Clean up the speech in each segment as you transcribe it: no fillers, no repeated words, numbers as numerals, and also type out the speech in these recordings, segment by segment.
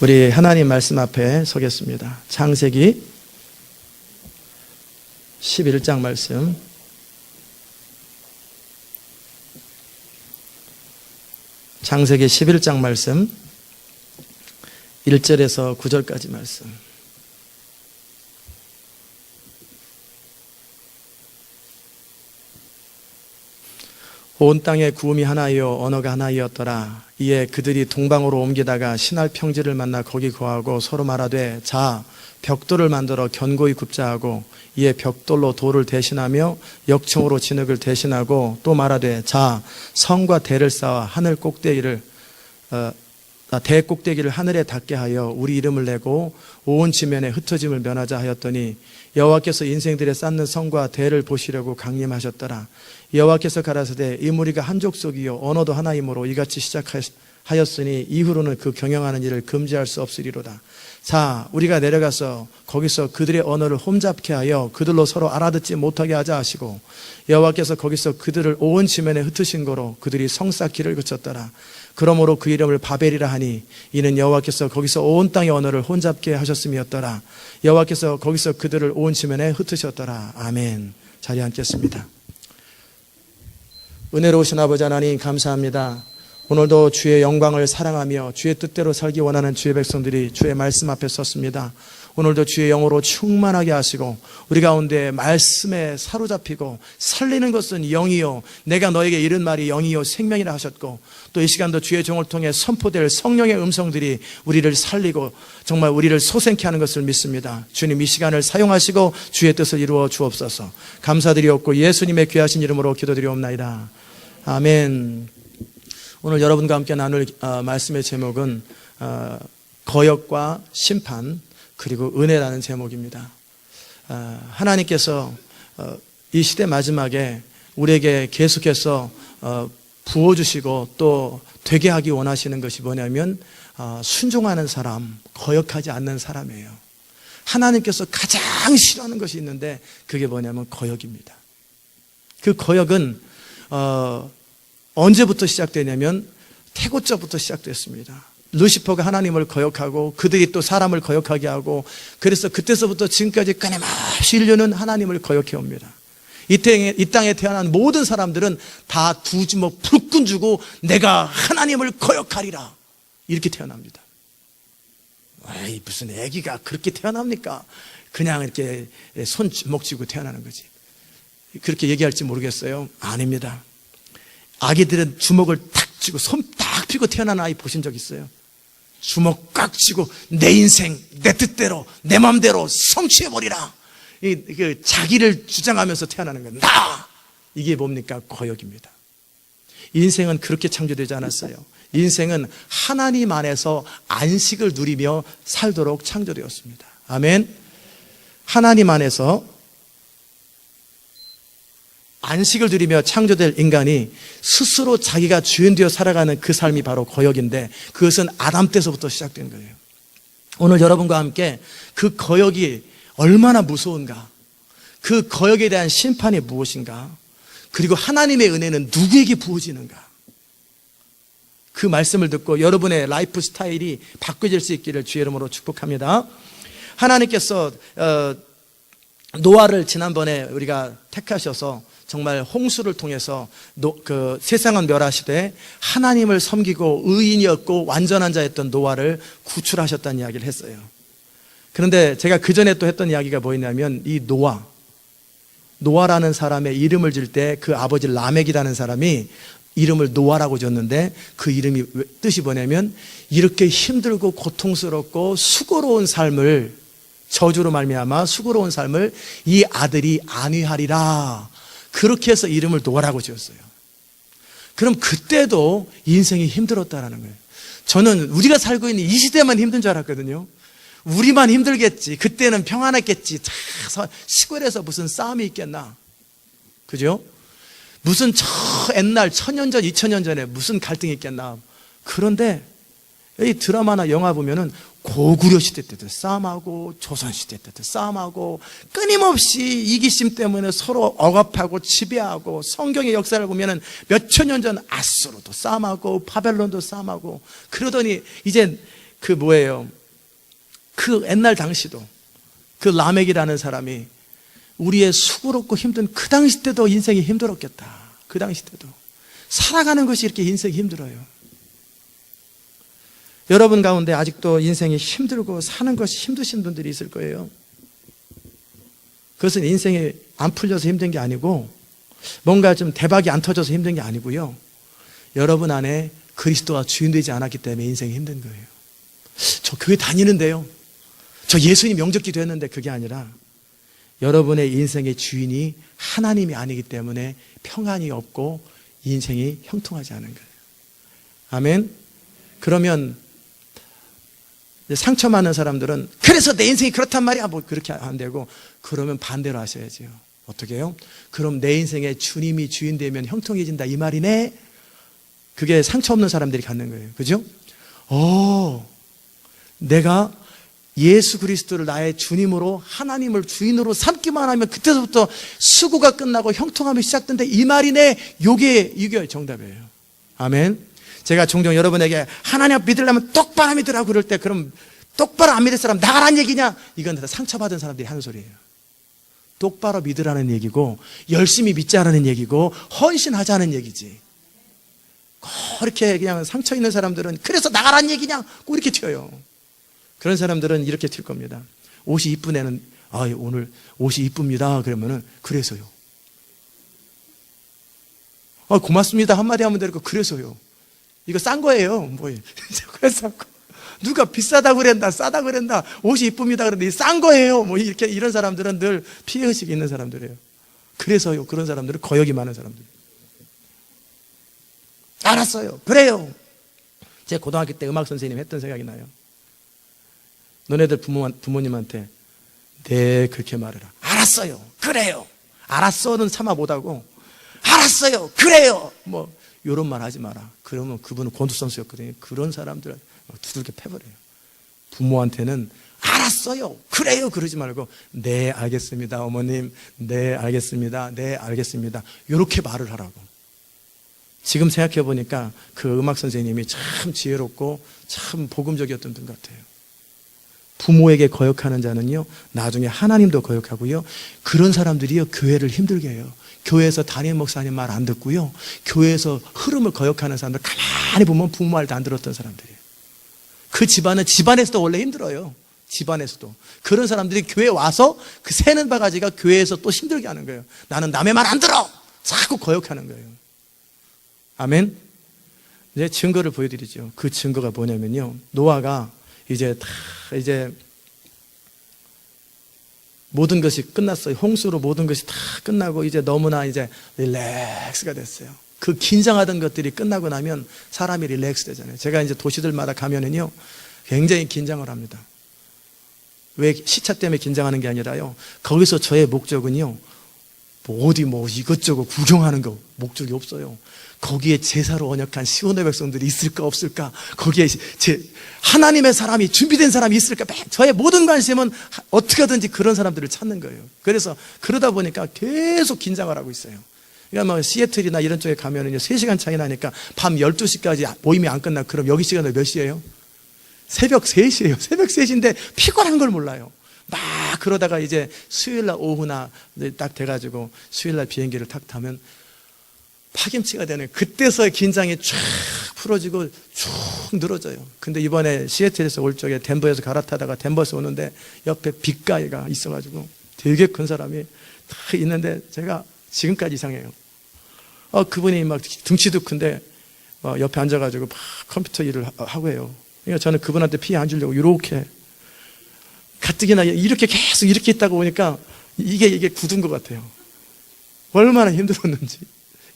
우리 하나님 말씀 앞에 서겠습니다. 창세기 11장 말씀. 창세기 11장 말씀 1절에서 9절까지 말씀. 온 땅에 구음이 하나이요 언어가 하나이었더라. 이에 그들이 동방으로 옮기다가 신할 평지를 만나 거기 거하고 서로 말하되 자 벽돌을 만들어 견고히 굽자 하고 이에 벽돌로 돌을 대신하며 역청으로 진흙을 대신하고 또 말하되 자 성과 대를 쌓아 하늘 꼭대기를 대 꼭대기를 하늘에 닿게 하여 우리 이름을 내고 온 지면에 흩어짐을 면하자 하였더니 여호와께서 인생들의 쌓는 성과 대를 보시려고 강림하셨더라. 여호와께서 가라사대 이 무리가 한 족속이요 언어도 하나이므로 이같이 시작하였으니 이후로는 그 경영하는 일을 금지할 수 없으리로다. 자 우리가 내려가서 거기서 그들의 언어를 홈잡게 하여 그들로 서로 알아듣지 못하게 하자 하시고 여호와께서 거기서 그들을 온 지면에 흩으신 거로 그들이 성 쌓기를 그쳤더라. 그러므로 그 이름을 바벨이라 하니 이는 여호와께서 거기서 온 땅의 언어를 혼잡게 하셨음이었더라. 여호와께서 거기서 그들을 온 지면에 흩으셨더라. 아멘. 자리에 앉겠습니다. 은혜로우신 아버지 하나님 감사합니다. 오늘도 주의 영광을 사랑하며 주의 뜻대로 살기 원하는 주의 백성들이 주의 말씀 앞에 섰습니다. 오늘도 주의 영으로 충만하게 하시고 우리 가운데 말씀에 사로잡히고 살리는 것은 영이요 내가 너에게 이른 말이 영이요 생명이라 하셨고 또 이 시간도 주의 종을 통해 선포될 성령의 음성들이 우리를 살리고 정말 우리를 소생케 하는 것을 믿습니다. 주님 이 시간을 사용하시고 주의 뜻을 이루어 주옵소서. 감사드리옵고 예수님의 귀하신 이름으로 기도드리옵나이다. 아멘. 오늘 여러분과 함께 나눌 말씀의 제목은 거역과 심판 그리고 은혜라는 제목입니다. 하나님께서 이 시대 마지막에 우리에게 계속해서 부어주시고 또 되게 하기 원하시는 것이 뭐냐면 순종하는 사람, 거역하지 않는 사람이에요. 하나님께서 가장 싫어하는 것이 있는데 그게 뭐냐면 거역입니다. 그 거역은 언제부터 시작되냐면 태고적부터 시작됐습니다. 루시퍼가 하나님을 거역하고 그들이 또 사람을 거역하게 하고 그래서 그때서부터 지금까지 끊임없이 인류는 하나님을 거역해 옵니다. 이 땅에 태어난 모든 사람들은 다 두 주먹 불끈 주고 내가 하나님을 거역하리라 이렇게 태어납니다. 에이, 무슨 애기가 그렇게 태어납니까? 그냥 이렇게 손 주먹 쥐고 태어나는 거지. 그렇게 얘기할지 모르겠어요. 아닙니다. 아기들은 주먹을 탁 쥐고 손 딱 펴고 태어난 아이 보신 적 있어요? 주먹 꽉 쥐고 내 인생 내 뜻대로 내 마음대로 성취해버리라 자기를 주장하면서 태어나는 거예요. 나! 이게 뭡니까? 거역입니다. 인생은 그렇게 창조되지 않았어요. 인생은 하나님 안에서 안식을 누리며 살도록 창조되었습니다. 아멘. 하나님 안에서 안식을 누리며 창조될 인간이 스스로 자기가 주인 되어 살아가는 그 삶이 바로 거역인데 그것은 아담 때서부터 시작된 거예요. 오늘 여러분과 함께 그 거역이 얼마나 무서운가, 그 거역에 대한 심판이 무엇인가, 그리고 하나님의 은혜는 누구에게 부어지는가, 그 말씀을 듣고 여러분의 라이프 스타일이 바뀌어질 수 있기를 주의 이름으로 축복합니다. 하나님께서 노아를 지난번에 우리가 택하셔서 정말 홍수를 통해서 그 세상은 멸하시되 하나님을 섬기고 의인이었고 완전한 자였던 노아를 구출하셨다는 이야기를 했어요. 그런데 제가 그 전에 또 했던 이야기가 뭐였냐면 이 노아라는 사람의 이름을 질 때 그 아버지 라멕이라는 사람이 이름을 노아라고 졌는데 그 이름이 뜻이 뭐냐면 이렇게 힘들고 고통스럽고 수고로운 삶을 저주로 말미암아 수고로운 삶을 이 아들이 안위하리라 그렇게 해서 이름을 노아라고 지었어요. 그럼 그때도 인생이 힘들었다라는 거예요. 저는 우리가 살고 있는 이 시대만 힘든 줄 알았거든요. 우리만 힘들겠지. 그때는 평안했겠지. 시골에서 무슨 싸움이 있겠나. 그죠? 무슨 옛날 1000년 전, 2000년 전에 무슨 갈등이 있겠나. 그런데 이 드라마나 영화 보면은 고구려 시대 때도 싸움하고 조선 시대 때도 싸움하고 끊임없이 이기심 때문에 서로 억압하고 지배하고 성경의 역사를 보면은 몇천 년 전 아수르도 싸움하고 바벨론도 싸움하고 그러더니 이제 그 뭐예요? 그 옛날 당시도 그 라멕이라는 사람이 우리의 수고롭고 힘든 그 당시 때도 인생이 힘들었겠다. 그 당시 때도 살아가는 것이 이렇게 인생이 힘들어요. 여러분 가운데 아직도 인생이 힘들고 사는 것이 힘드신 분들이 있을 거예요. 그것은 인생이 안 풀려서 힘든 게 아니고 뭔가 좀 대박이 안 터져서 힘든 게 아니고요. 여러분 안에 그리스도가 주인되지 않았기 때문에 인생이 힘든 거예요. 저 교회 다니는데요, 저 예수님 명절 기도 했는데, 그게 아니라 여러분의 인생의 주인이 하나님이 아니기 때문에 평안이 없고 인생이 형통하지 않은 거예요. 아멘. 그러면 상처 많은 사람들은 그래서 내 인생이 그렇단 말이야, 뭐 그렇게 안 되고, 그러면 반대로 하셔야죠. 어떻게 해요? 그럼 내 인생에 주님이 주인 되면 형통해진다, 이 말이네. 그게 상처 없는 사람들이 갖는 거예요. 그죠? 내가 예수 그리스도를 나의 주님으로, 하나님을 주인으로 삼기만 하면 그때부터 수고가 끝나고 형통함이 시작된다, 이 말이네. 이게 정답이에요. 아멘. 제가 종종 여러분에게 하나님 믿으려면 똑바로 믿으라고 그럴 때, 그럼 똑바로 안 믿을 사람 나가라는 얘기냐? 이건 다 상처받은 사람들이 하는 소리예요. 똑바로 믿으라는 얘기고, 열심히 믿자라는 얘기고, 헌신하자는 얘기지. 그렇게 그냥 상처 있는 사람들은 그래서 나가라는 얘기냐? 꼭 이렇게 튀어요. 그런 사람들은 이렇게 튈 겁니다. 옷이 이쁜 애는 오늘 옷이 이쁩니다. 그러면은 그래서요. 고맙습니다 한마디 하면 되고, 그래서요. 이거 싼 거예요. 뭐예요? 그래서 누가 비싸다고 그랬나 싸다고 그랬나, 옷이 이쁩니다 그런데 싼 거예요. 뭐 이렇게, 이런 사람들은 늘 피해의식이 있는 사람들이에요. 그래서요. 그런 사람들은 거역이 많은 사람들. 알았어요. 그래요. 제 고등학교 때 음악 선생님 했던 생각이 나요. 너네들 부모님한테 네 그렇게 말해라. 알았어요. 그래요. 알았어는 참아 못하고 알았어요. 그래요. 뭐 이런 말 하지 마라. 그러면 그분은 권투 선수였거든요. 그런 사람들 두들겨 패버려요. 부모한테는 알았어요. 그래요. 그러지 말고 네 알겠습니다 어머님, 네 알겠습니다, 네 알겠습니다, 이렇게 말을 하라고. 지금 생각해 보니까 그 음악 선생님이 참 지혜롭고 참 복음적이었던 분 같아요. 부모에게 거역하는 자는요, 나중에 하나님도 거역하고요. 그런 사람들이요, 교회를 힘들게 해요. 교회에서 담임 목사님 말 안 듣고요, 교회에서 흐름을 거역하는 사람들 가만히 보면 부모 말도 안 들었던 사람들이에요. 그 집안은 집안에서도 원래 힘들어요. 집안에서도. 그런 사람들이 교회에 와서 그 새는 바가지가 교회에서 또 힘들게 하는 거예요. 나는 남의 말 안 들어! 자꾸 거역하는 거예요. 아멘. 이제 증거를 보여드리죠. 그 증거가 뭐냐면요, 노아가 이제 모든 것이 끝났어요. 홍수로 모든 것이 다 끝나고 이제 너무나 이제 릴렉스가 됐어요. 그 긴장하던 것들이 끝나고 나면 사람이 릴렉스 되잖아요. 제가 이제 도시들마다 가면은요, 굉장히 긴장을 합니다. 왜 시차 때문에 긴장하는 게 아니라요, 거기서 저의 목적은요, 어디 이것저것 구경하는 거 목적이 없어요. 거기에 제사로 언약한 시온의 백성들이 있을까 없을까, 거기에 하나님의 사람이, 준비된 사람이 있을까, 저의 모든 관심은 어떻게 하든지 그런 사람들을 찾는 거예요. 그래서 그러다 보니까 계속 긴장을 하고 있어요. 그러니까 뭐 시애틀이나 이런 쪽에 가면은 3시간 차이 나니까 밤 12시까지 모임이 안 끝나. 그럼 여기 시간은 몇 시예요? 새벽 3시예요. 새벽 3시인데 피곤한 걸 몰라요. 막 그러다가 이제 수요일날 오후나 딱 돼가지고 수요일날 비행기를 탁 타면 파김치가 되는, 그때서야 긴장이 쫙 풀어지고 쭉 늘어져요. 근데 이번에 시애틀에서 올 적에 덴버에서 갈아타다가 덴버에서 오는데 옆에 빅가이가 있어가지고 되게 큰 사람이 딱 있는데 제가 지금까지 이상해요. 그분이 막 등치도 큰데 옆에 앉아가지고 막 컴퓨터 일을 하고 해요. 그러니까 저는 그분한테 피해 안 주려고 이렇게 가뜩이나 이렇게 계속 이렇게 있다가 보니까 이게 굳은 것 같아요. 얼마나 힘들었는지.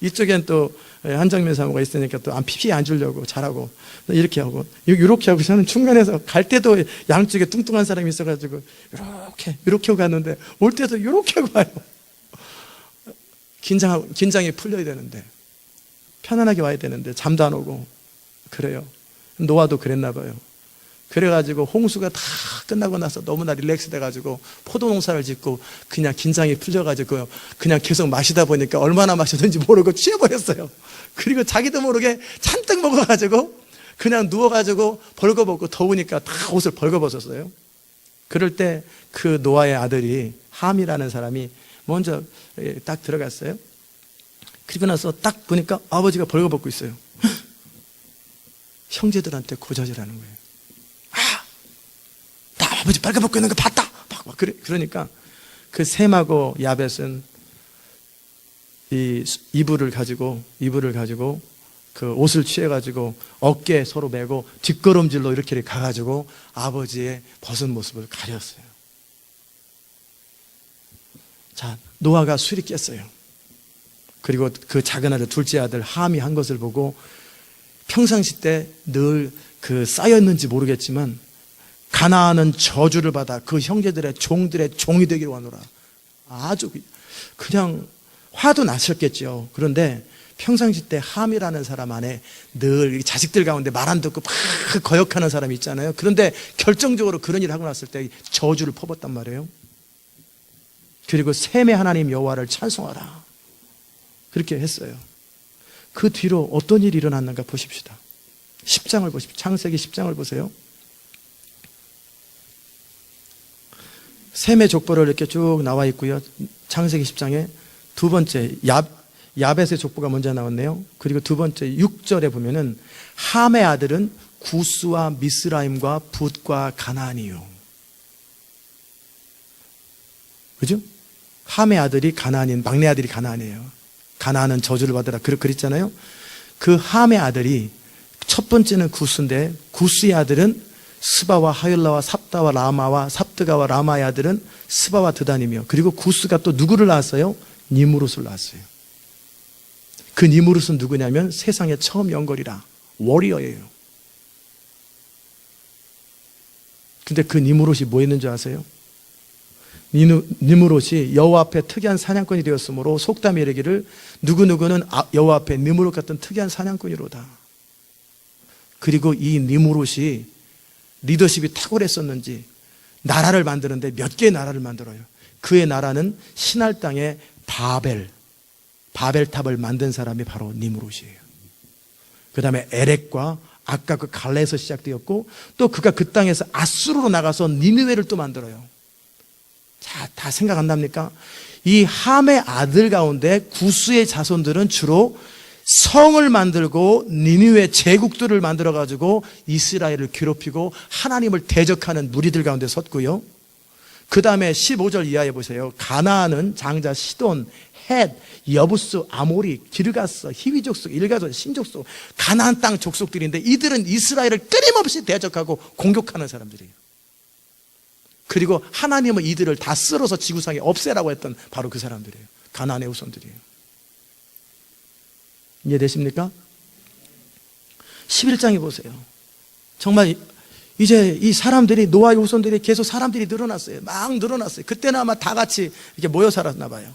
이쪽엔 또 한정민 사모가 있으니까 또 피해 안 주려고 잘하고 이렇게 하고 이렇게 하고, 저는 중간에서 갈 때도 양쪽에 뚱뚱한 사람이 있어가지고 이렇게 하고 갔는데 올 때도 이렇게 하고 와요. 긴장이 풀려야 되는데, 편안하게 와야 되는데 잠도 안 오고 그래요. 노아도 그랬나 봐요. 그래가지고 홍수가 다 끝나고 나서 너무나 릴렉스 돼가지고 포도 농사를 짓고 그냥 긴장이 풀려가지고 그냥 계속 마시다 보니까 얼마나 마셨는지 모르고 취해버렸어요. 그리고 자기도 모르게 잔뜩 먹어가지고 그냥 누워가지고 벌거벗고 더우니까 다 옷을 벌거벗었어요. 그럴 때 그 노아의 아들이 함이라는 사람이 먼저 딱 들어갔어요. 그리고 나서 딱 보니까 아버지가 벌거벗고 있어요. 형제들한테 고자질하는 거예요. 나 아버지 벌거벗고 있는 거 봤다. 그러니까 그 셈하고 야벳은 이 이불을 가지고 그 옷을 취해가지고 어깨에 서로 메고 뒷걸음질로 이렇게 가가지고 아버지의 벗은 모습을 가렸어요. 자, 노아가 술이 깼어요. 그리고 그 작은 아들, 둘째 아들 함이 한 것을 보고 평상시 때 늘 그 쌓였는지 모르겠지만 가나안은 저주를 받아 그 형제들의 종들의 종이 되기를 원하노라. 아주 그냥 화도 나셨겠죠. 그런데 평상시 때 함이라는 사람 안에 늘 자식들 가운데 말 안 듣고 막 거역하는 사람이 있잖아요. 그런데 결정적으로 그런 일을 하고 났을 때 저주를 퍼붓단 말이에요. 그리고 셈의 하나님 여호와를 찬송하라. 그렇게 했어요. 그 뒤로 어떤 일이 일어났는가 보십시다. 10장을 보십시오. 창세기 10장을 보세요. 셈의 족보를 이렇게 쭉 나와 있고요. 창세기 10장에 두 번째 야벳의 족보가 먼저 나왔네요. 그리고 두 번째 6절에 보면은 함의 아들은 구스와 미스라임과 붓과 가나안이요. 그죠? 함의 아들이 가나안인, 막내 아들이 가나안이에요. 가나안은 저주를 받으라 그랬잖아요. 그 함의 아들이 첫 번째는 구스인데 구스의 아들은 스바와 하율라와 삽다와 라마와 삽드가와 라마의 아들은 스바와 드단이며, 그리고 구스가 또 누구를 낳았어요? 니무롯을 낳았어요. 그 니무롯은 누구냐면 세상에 처음 연걸이라 워리어예요. 근데 그 니무롯이 뭐 했는 줄 아세요? 니무롯이 여호와 앞에 특이한 사냥꾼이 되었으므로 속담이 이르기를 누구누구는 여호와 앞에 니무롯 같은 특이한 사냥꾼이로다. 그리고 이 니무롯이 리더십이 탁월했었는지 나라를 만드는데 몇 개의 나라를 만들어요. 그의 나라는 신할 땅에 바벨탑을 만든 사람이 바로 니무롯이에요. 그 다음에 에렉과 아까 그 갈레에서 시작되었고, 또 그가 그 땅에서 아수르로 나가서 니느웨를 또 만들어요. 자, 다 생각 안 납니까? 이 함의 아들 가운데 구스의 자손들은 주로 성을 만들고 니느웨 제국들을 만들어 가지고 이스라엘을 괴롭히고 하나님을 대적하는 무리들 가운데 섰고요. 그 다음에 15절 이하에 보세요. 가나안은 장자 시돈, 헷, 여부스, 아모리, 기르가스, 히위 족속, 일가족, 신족속, 가나안 땅 족속들인데 이들은 이스라엘을 끊임없이 대적하고 공격하는 사람들이에요. 그리고 하나님은 이들을 다 쓸어서 지구상에 없애라고 했던 바로 그 사람들이에요. 가나안의 후손들이에요. 이해되십니까? 11장에 보세요. 정말 이제 이 사람들이, 노아의 후손들이 계속 사람들이 늘어났어요. 막 늘어났어요. 그때는 아마 다 같이 이렇게 모여 살았나 봐요.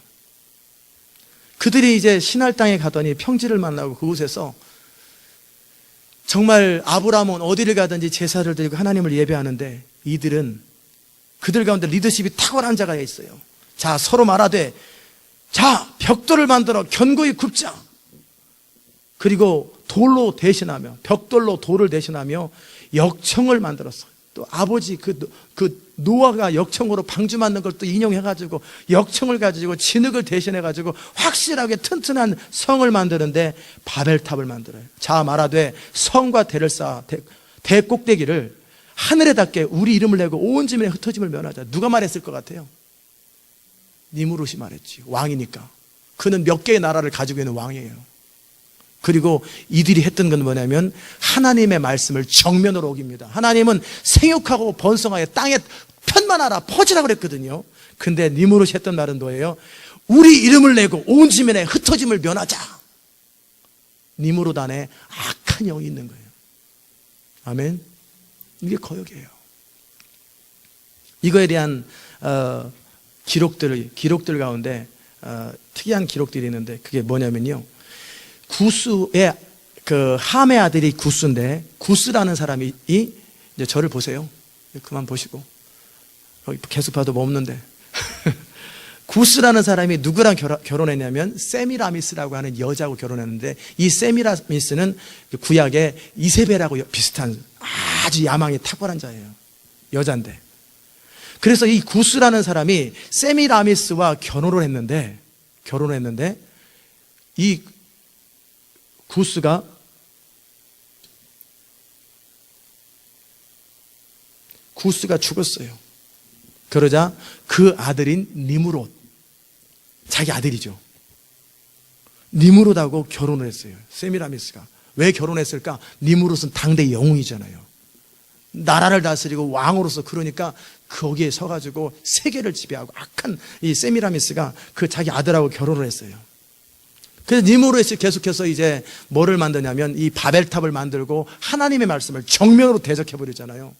그들이 이제 신할 땅에 가더니 평지를 만나고 그곳에서 정말 아브라함은 어디를 가든지 제사를 드리고 하나님을 예배하는데, 이들은 그들 가운데 리더십이 탁월한 자가 있어요. 자, 서로 말하되, 자, 벽돌을 만들어 견고히 굽자. 그리고 돌로 대신하며, 벽돌로 돌을 대신하며 역청을 만들었어요. 또 아버지 그 노아가 역청으로 방주 만든 걸 또 인용해가지고 역청을 가지고 진흙을 대신해가지고 확실하게 튼튼한 성을 만드는데 바벨탑을 만들어요. 자, 말하되 성과 대를 쌓아 대 꼭대기를 하늘에 닿게 우리 이름을 내고 온 지면에 흩어짐을 면하자. 누가 말했을 것 같아요? 니무롯이 말했지. 왕이니까. 그는 몇 개의 나라를 가지고 있는 왕이에요. 그리고 이들이 했던 건 뭐냐면 하나님의 말씀을 정면으로 어깁니다. 하나님은 생육하고 번성하여 땅에 편만하라 퍼지라 그랬거든요. 근데 니무롯이 했던 말은 뭐예요? 우리 이름을 내고 온 지면에 흩어짐을 면하자. 니무롯 안에 악한 영이 있는 거예요. 아멘. 이게 거역이에요. 이거에 대한 기록들 가운데 특이한 기록들이 있는데, 그게 뭐냐면요, 구스의 그 함의 아들이 구스인데, 구스라는 사람이 이제 저를 보세요. 그만 보시고 계속 봐도 뭐 없는데 구스라는 사람이 누구랑 결혼했냐면 세미라미스라고 하는 여자하고 결혼했는데, 이 세미라미스는 구약의 이세벨하고 비슷한 아주 야망이 탁월한 자예요. 여자인데. 그래서 이 구스라는 사람이 세미라미스와 결혼을 했는데 이 구스가 죽었어요. 그러자 그 아들인 니므롯, 자기 아들이죠, 니므롯하고 결혼을 했어요. 세미라미스가. 왜 결혼했을까? 니므롯은 당대 영웅이잖아요. 나라를 다스리고 왕으로서, 그러니까 거기에 서가지고 세계를 지배하고 악한 이 세미라미스가 그 자기 아들하고 결혼을 했어요. 그래서 니므롯이 계속해서 이제 뭐를 만드냐면 이 바벨탑을 만들고 하나님의 말씀을 정면으로 대적해버리잖아요.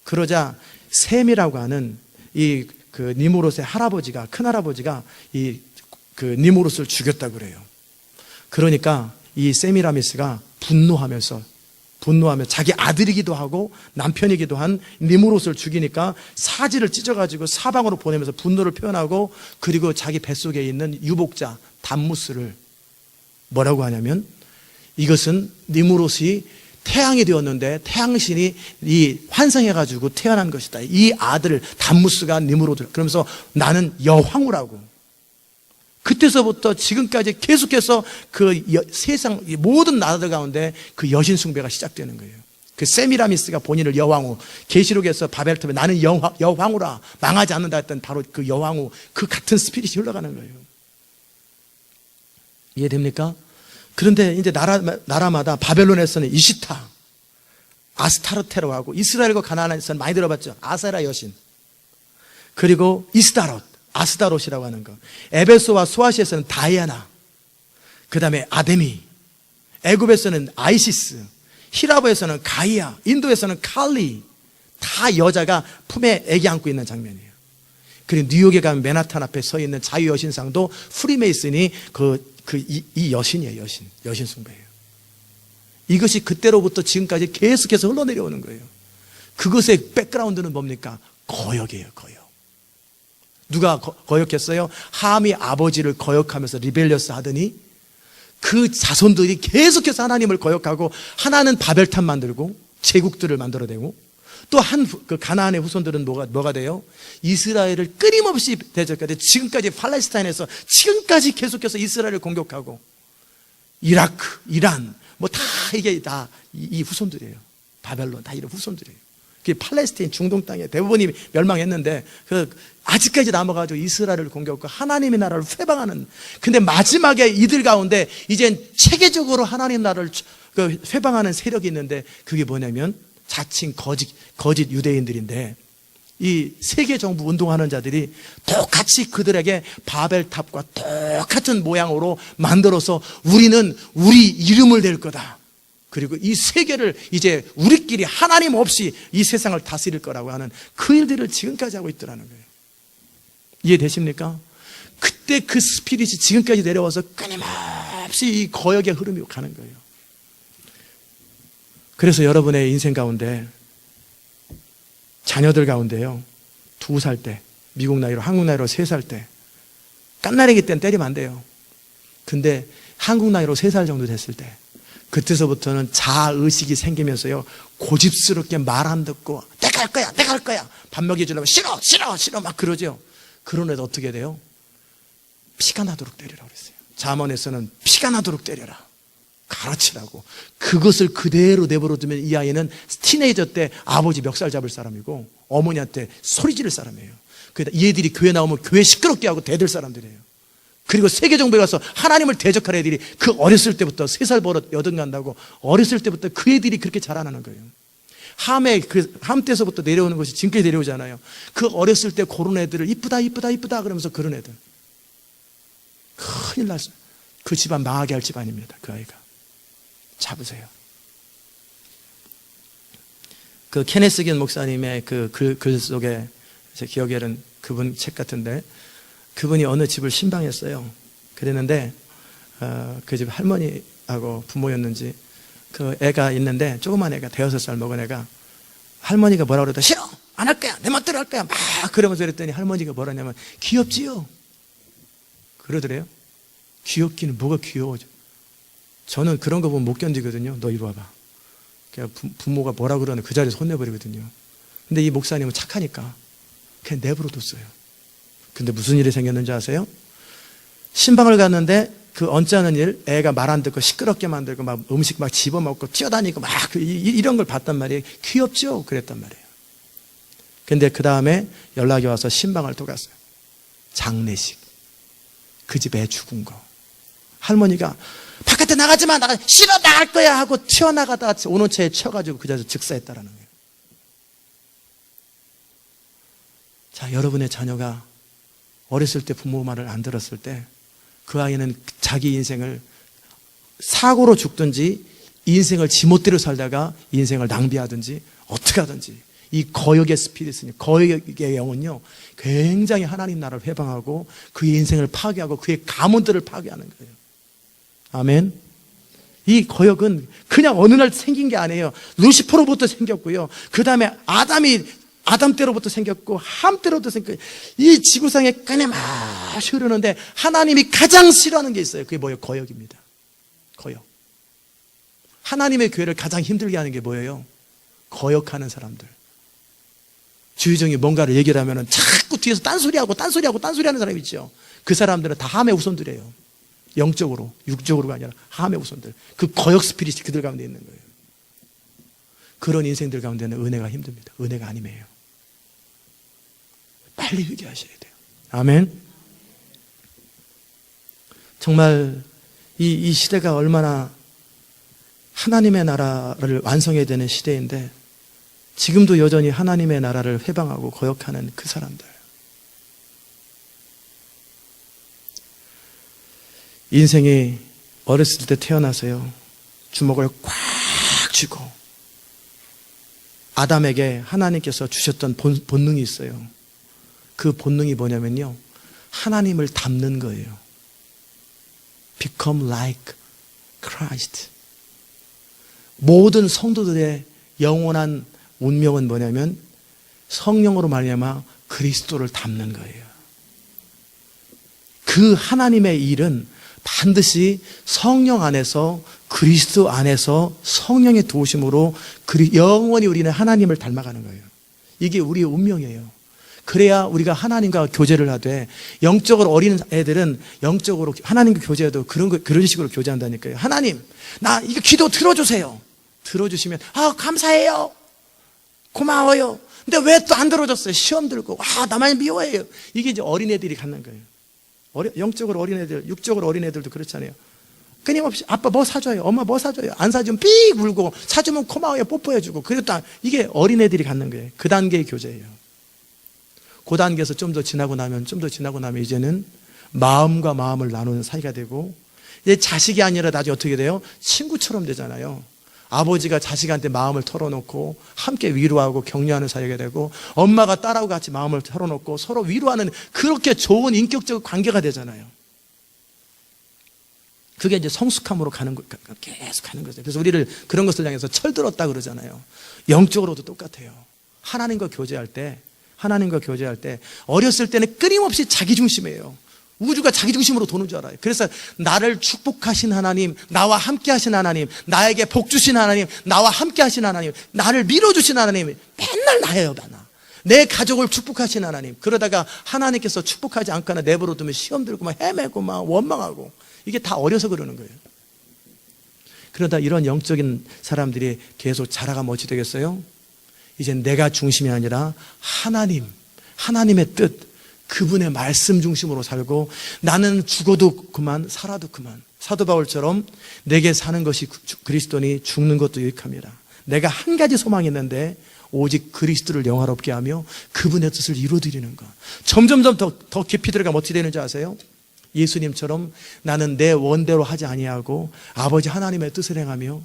그러자 셈이라고 하는 이 그 니므롯의 할아버지가, 큰 할아버지가 이 그 니므롯을 죽였다고 그래요. 그러니까 이 세미라미스가 분노하며 자기 아들이기도 하고 남편이기도 한 니므롯을 죽이니까 사지를 찢어가지고 사방으로 보내면서 분노를 표현하고, 그리고 자기 뱃속에 있는 유복자 담무스를 뭐라고 하냐면, 이것은 니므롯이 태양이 되었는데 태양신이 이 환생해가지고 태어난 것이다. 이 아들 담무스가 니므롯을, 그러면서 나는 여황후라고. 그때서부터 지금까지 계속해서 그 세상 모든 나라들 가운데 그 여신 숭배가 시작되는 거예요. 그 세미라미스가 본인을 여왕후, 계시록에서 바벨탑에 나는 여왕후라, 망하지 않는다 했던 바로 그 여왕후, 그 같은 스피릿이 흘러가는 거예요. 이해됩니까? 그런데 이제 나라마다, 바벨론에서는 이시타, 아스타르테라고 하고, 이스라엘과 가나안에서는 많이 들어봤죠. 아세라 여신. 그리고 이스타롯, 아스다롯이라고 하는 거. 에베소와 소아시에서는 다이아나, 그 다음에 아데미, 애굽에서는 아이시스, 히라보에서는 가이아, 인도에서는 칼리. 다 여자가 품에 애기 안고 있는 장면이에요. 그리고 뉴욕에 가면 맨하탄 앞에 서 있는 자유여신상도 프리메이슨이 이 여신이에요. 여신 숭배예요. 이것이 그때로부터 지금까지 계속해서 흘러내려오는 거예요. 그것의 백그라운드는 뭡니까? 거역이에요. 거역. 누가 거역했어요? 함이 아버지를 거역하면서 리벨리어스 하더니 그 자손들이 계속해서 하나님을 거역하고, 하나는 바벨탑 만들고 제국들을 만들어내고, 또 그 가나안의 후손들은 뭐가 돼요? 이스라엘을 끊임없이 대적하되, 지금까지 팔레스타인에서 지금까지 계속해서 이스라엘을 공격하고, 이라크, 이란, 뭐 다 이게 다 이 후손들이에요. 바벨론 다 이런 후손들이에요. 그게 팔레스타인 중동 땅에 대부분이 멸망했는데, 아직까지 남아가지고 이스라엘을 공격하고 하나님의 나라를 회방하는. 근데 마지막에 이들 가운데 이젠 체계적으로 하나님 나라를 회방하는 세력이 있는데, 그게 뭐냐면 자칭 거짓 유대인들인데, 이 세계 정부 운동하는 자들이 똑같이 그들에게 바벨탑과 똑같은 모양으로 만들어서 우리는 우리 이름을 낼 거다. 그리고 이 세계를 이제 우리끼리 하나님 없이 이 세상을 다스릴 거라고 하는 그 일들을 지금까지 하고 있더라는 거예요. 이해되십니까? 그때 그 스피릿이 지금까지 내려와서 끊임없이 이 거역의 흐름이 가는 거예요. 그래서 여러분의 인생 가운데, 자녀들 가운데요, 2살 때, 미국 나이로 한국 나이로 3살 때, 깐나리기 때는 때리면 안 돼요. 근데 한국 나이로 3살 정도 됐을 때, 그때서부터는 자아의식이 생기면서요, 고집스럽게 말 안 듣고 내가 할 거야 밥 먹여주려면 싫어 막 그러죠. 그런 애들 어떻게 돼요? 피가 나도록 때리라고 그랬어요. 잠언에서는 피가 나도록 때려라, 가르치라고. 그것을 그대로 내버려두면 이 아이는 티네이저 때 아버지 멱살 잡을 사람이고 어머니한테 소리 지를 사람이에요. 그러니까 얘들이 교회 나오면 교회 시끄럽게 하고 대들 사람들이에요. 그리고 세계 정부에 가서 하나님을 대적할 애들이 그 어렸을 때부터 3살 버릇 여든 간다고, 어렸을 때부터 그 애들이 그렇게 자라나는 거예요. 함 때서부터 내려오는 것이 지금까지 내려오잖아요. 그 어렸을 때 그런 애들을 이쁘다 그러면서, 그런 애들 큰일 났어요. 그 집안 망하게 할 집안입니다. 그 아이가. 잡으세요. 그 케네스 긴 목사님의 그 글 속에 제 기억에는 그분 책 같은데, 그분이 어느 집을 신방했어요. 그랬는데 그 집 할머니하고 부모였는지 그 애가 있는데, 조그만 애가 5살 먹은 애가, 할머니가 뭐라고 그러더라. 싫어, 안 할 거야. 내 멋대로 할 거야. 막 그러면서 그랬더니 할머니가 뭐라냐면 귀엽지요? 그러더래요. 귀엽기는 뭐가 귀여워져. 저는 그런 거 보면 못 견디거든요. 너 이리 와봐. 그냥 부모가 뭐라 그러는 그 자리에서 혼내버리거든요. 근데 이 목사님은 착하니까 그냥 내버려뒀어요. 근데 무슨 일이 생겼는지 아세요? 신방을 갔는데 그 언짢은 일, 애가 말 안 듣고 시끄럽게 만들고 막 음식 막 집어먹고 뛰어다니고 막 이런 걸 봤단 말이에요. 귀엽죠? 그랬단 말이에요. 근데 그 다음에 연락이 와서 신방을 또 갔어요. 장례식. 그 집 애 죽은 거. 할머니가 바깥에 나가지 마, 싫어, 나갈 거야 하고 튀어나가다가 오는 차에 쳐가지고 그 자리에서 즉사했다라는 거예요. 자, 여러분의 자녀가 어렸을 때 부모 말을 안 들었을 때 그 아이는 자기 인생을 사고로 죽든지 인생을 지멋대로 살다가 인생을 낭비하든지 어떻게 하든지 이 거역의 스피릿은요, 거역의 영은요 굉장히 하나님 나라를 회방하고 그의 인생을 파괴하고 그의 가문들을 파괴하는 거예요. 아멘. 이 거역은 그냥 어느 날 생긴 게 아니에요. 루시퍼로부터 생겼고요, 그 다음에 아담 때로부터 생겼고 함 때로부터 생겼고 이 지구상에 끊임없이 흐르는데 하나님이 가장 싫어하는 게 있어요. 그게 뭐예요? 거역입니다. 거역. 하나님의 교회를 가장 힘들게 하는 게 뭐예요? 거역하는 사람들. 주의종이 뭔가를 얘기를 하면 자꾸 뒤에서 딴소리하고 하는 사람이 있죠. 그 사람들은 다 함의 후손들이에요. 영적으로, 육적으로가 아니라 함의 후손들. 그 거역 스피릿이 그들 가운데 있는 거예요. 그런 인생들 가운데는 은혜가 힘듭니다. 은혜가 아니에요. 빨리 회개하셔야 돼요. 아멘. 정말 이 시대가 얼마나 하나님의 나라를 완성해야 되는 시대인데 지금도 여전히 하나님의 나라를 회방하고 거역하는 그 사람들. 인생이 어렸을 때 태어나서요, 주먹을 꽉 쥐고 아담에게 하나님께서 주셨던 본능이 있어요. 그 본능이 뭐냐면요, 하나님을 닮는 거예요. Become like Christ. 모든 성도들의 영원한 운명은 뭐냐면 성령으로 말미암아 그리스도를 닮는 거예요. 그 하나님의 일은 반드시 성령 안에서, 그리스도 안에서 성령의 도우심으로 영원히 우리는 하나님을 닮아가는 거예요. 이게 우리의 운명이에요. 그래야 우리가 하나님과 교제를 하되, 영적으로 어린 애들은 영적으로 하나님과 교제해도 그런 식으로 교제한다니까요. 하나님, 나 이거 기도 들어주세요. 들어주시면 감사해요, 고마워요. 근데 왜 또 안 들어줬어요? 시험 들고 나만 미워해요. 이게 이제 어린애들이 갖는 거예요. 영적으로 어린애들, 육적으로 어린애들도 그렇잖아요. 끊임없이 아빠 뭐 사줘요, 엄마 뭐 사줘요, 안 사주면 삑 울고, 사주면 고마워요, 뽀뽀해주고. 그랬다. 이게 어린애들이 갖는 거예요. 그 단계의 교제예요. 그 단계에서 좀 더 지나고 나면 이제는 마음과 마음을 나누는 사이가 되고, 이제 자식이 아니라 나중에 어떻게 돼요? 친구처럼 되잖아요. 아버지가 자식한테 마음을 털어놓고 함께 위로하고 격려하는 사이가 되고, 엄마가 딸하고 같이 마음을 털어놓고 서로 위로하는, 그렇게 좋은 인격적 관계가 되잖아요. 그게 이제 성숙함으로 계속 가는 거죠. 그래서 우리를 그런 것을 향해서 철들었다 그러잖아요. 영적으로도 똑같아요. 하나님과 교제할 때 어렸을 때는 끊임없이 자기 중심이에요. 우주가 자기 중심으로 도는 줄 알아요. 그래서 나를 축복하신 하나님, 나와 함께 하신 하나님, 나에게 복 주신 하나님, 나와 함께 하신 하나님, 나를 밀어주신 하나님, 맨날 나예요. 내 가족을 축복하신 하나님. 그러다가 하나님께서 축복하지 않거나 내버려 두면 시험 들고 막 헤매고 막 원망하고, 이게 다 어려서 그러는 거예요. 그러다 이런 영적인 사람들이 계속 자라가면 어찌 되겠어요? 이제 내가 중심이 아니라 하나님의 뜻, 그분의 말씀 중심으로 살고, 나는 죽어도 그만, 살아도 그만. 사도 바울처럼 내게 사는 것이 그리스도니 죽는 것도 유익함이라. 내가 한 가지 소망이 있는데 오직 그리스도를 영화롭게 하며 그분의 뜻을 이루어드리는 것. 점점점 더 깊이 들어가면 어떻게 되는지 아세요? 예수님처럼 나는 내 원대로 하지 아니하고 아버지 하나님의 뜻을 행하며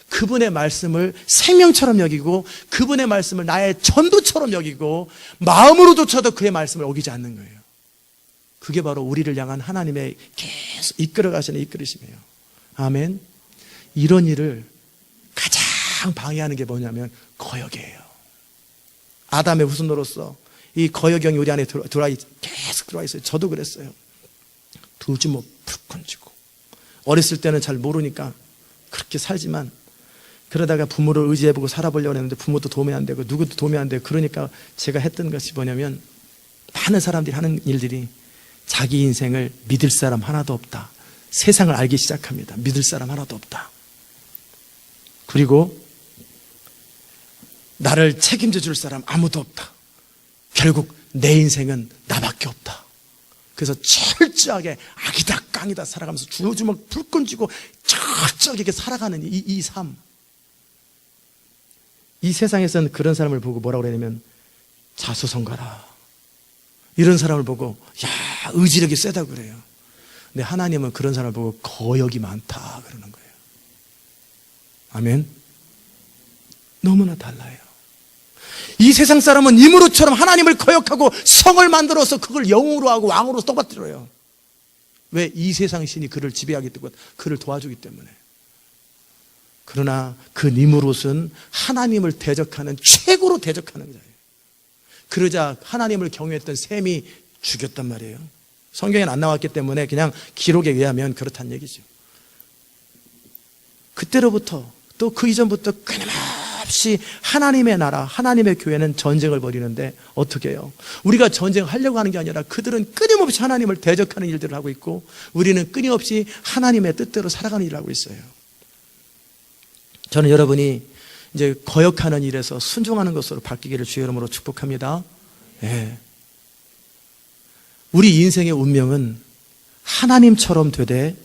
그분의 말씀을 생명처럼 여기고 그분의 말씀을 나의 전부처럼 여기고 마음으로조차도 그의 말씀을 어기지 않는 거예요. 그게 바로 우리를 향한 하나님의 계속 이끌어가시는 이끌으심이에요. 아멘. 이런 일을 가장 방해하는 게 뭐냐면 거역이에요. 아담의 후손으로서 이 거역경이 우리 안에 계속 들어와 있어요. 저도 그랬어요. 두 주먹 푹 쥐고 어렸을 때는 잘 모르니까 그렇게 살지만 그러다가 부모를 의지해보고 살아보려고 했는데 부모도 도움이 안 되고 누구도 도움이 안 되고 그러니까 제가 했던 것이 뭐냐면 많은 사람들이 하는 일들이 자기 인생을 믿을 사람 하나도 없다. 세상을 알기 시작합니다. 믿을 사람 하나도 없다. 그리고 나를 책임져 줄 사람 아무도 없다. 결국 내 인생은 나밖에 없다. 그래서 철저하게 악이다 깡이다 살아가면서 주먹 불끈 쥐고 철저하게 살아가는 이 삶. 이 세상에서는 그런 사람을 보고 뭐라고 그러냐면 자수성가라. 이런 사람을 보고 야 의지력이 세다고 그래요. 근데 하나님은 그런 사람을 보고 거역이 많다 그러는 거예요. 아멘. 너무나 달라요. 이 세상 사람은 니무롯처럼 하나님을 거역하고 성을 만들어서 그걸 영으로 하고 왕으로 떠받들어요. 왜? 이 세상 신이 그를 지배하기 때문에, 그를 도와주기 때문에. 그러나 그 니무롯은 하나님을 대적하는 최고로 대적하는 자예요. 그러자 하나님을 경외했던 셈이 죽였단 말이에요. 성경에는 안 나왔기 때문에 그냥 기록에 의하면 그렇다는 얘기죠. 그때로부터 또 그 이전부터 끊임없이 하나님의 나라, 하나님의 교회는 전쟁을 벌이는데 어떻게 해요? 우리가 전쟁하려고 하는 게 아니라 그들은 끊임없이 하나님을 대적하는 일들을 하고 있고 우리는 끊임없이 하나님의 뜻대로 살아가는 일을 하고 있어요. 저는 여러분이 이제 거역하는 일에서 순종하는 것으로 바뀌기를 주의 이름으로 축복합니다. 네. 우리 인생의 운명은 하나님처럼 되되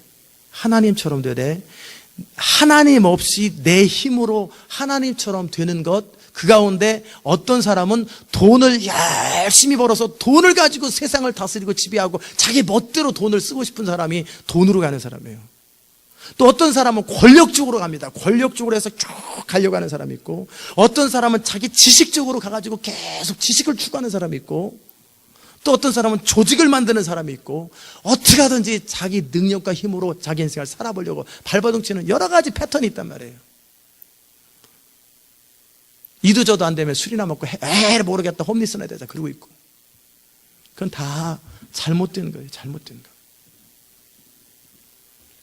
하나님 없이 내 힘으로 하나님처럼 되는 것, 그 가운데 어떤 사람은 돈을 열심히 벌어서 돈을 가지고 세상을 다스리고 지배하고 자기 멋대로 돈을 쓰고 싶은 사람이 돈으로 가는 사람이에요. 또 어떤 사람은 권력적으로 갑니다. 권력적으로 해서 쭉 가려고 하는 사람이 있고, 어떤 사람은 자기 지식적으로 가가지고 계속 지식을 추구하는 사람이 있고, 또 어떤 사람은 조직을 만드는 사람이 있고, 어떻게 하든지 자기 능력과 힘으로 자기 인생을 살아보려고 발버둥치는 여러 가지 패턴이 있단 말이에요. 이도 저도 안 되면 술이나 먹고 에이 모르겠다 홈리스나 되자 그러고 있고, 그건 다 잘못된 거예요. 잘못된 거.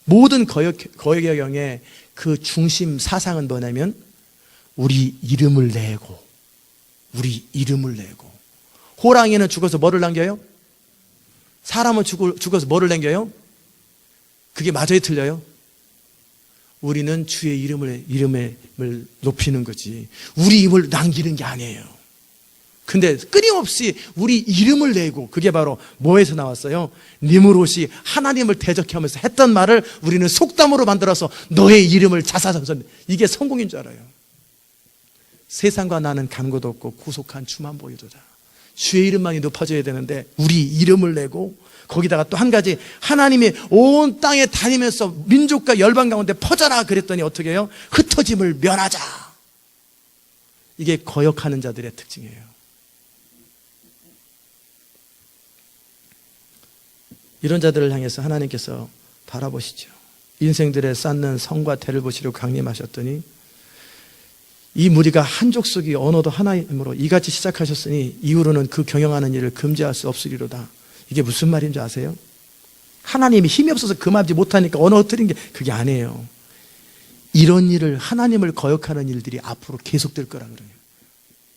모든 거역경의 그 중심 사상은 뭐냐면 우리 이름을 내고 호랑이는 죽어서 뭐를 남겨요? 사람은 죽어서 뭐를 남겨요? 그게 맞아요, 틀려요? 우리는 주의 이름을 높이는 거지 우리 힘을 남기는 게 아니에요. 근데 끊임없이 우리 이름을 내고, 그게 바로 뭐에서 나왔어요? 니무롯이 하나님을 대적하면서 했던 말을 우리는 속담으로 만들어서 너의 이름을 자사전선, 이게 성공인 줄 알아요. 세상과 나는 간고도 없고 구속한 주만 보여주자. 주의 이름만이 높아져야 되는데 우리 이름을 내고, 거기다가 또 한 가지, 하나님이 온 땅에 다니면서 민족과 열방 가운데 퍼져라 그랬더니 어떻게 해요? 흩어짐을 면하자. 이게 거역하는 자들의 특징이에요. 이런 자들을 향해서 하나님께서 바라보시죠. 인생들에 쌓는 성과 대를 보시려고 강림하셨더니 이 무리가 한 족속이 언어도 하나이므로 이같이 시작하셨으니 이후로는 그 경영하는 일을 금지할 수 없으리로다. 이게 무슨 말인지 아세요? 하나님이 힘이 없어서 금하지 못하니까 언어 흩트린 게 그게 아니에요. 이런 일을, 하나님을 거역하는 일들이 앞으로 계속될 거라 그래요.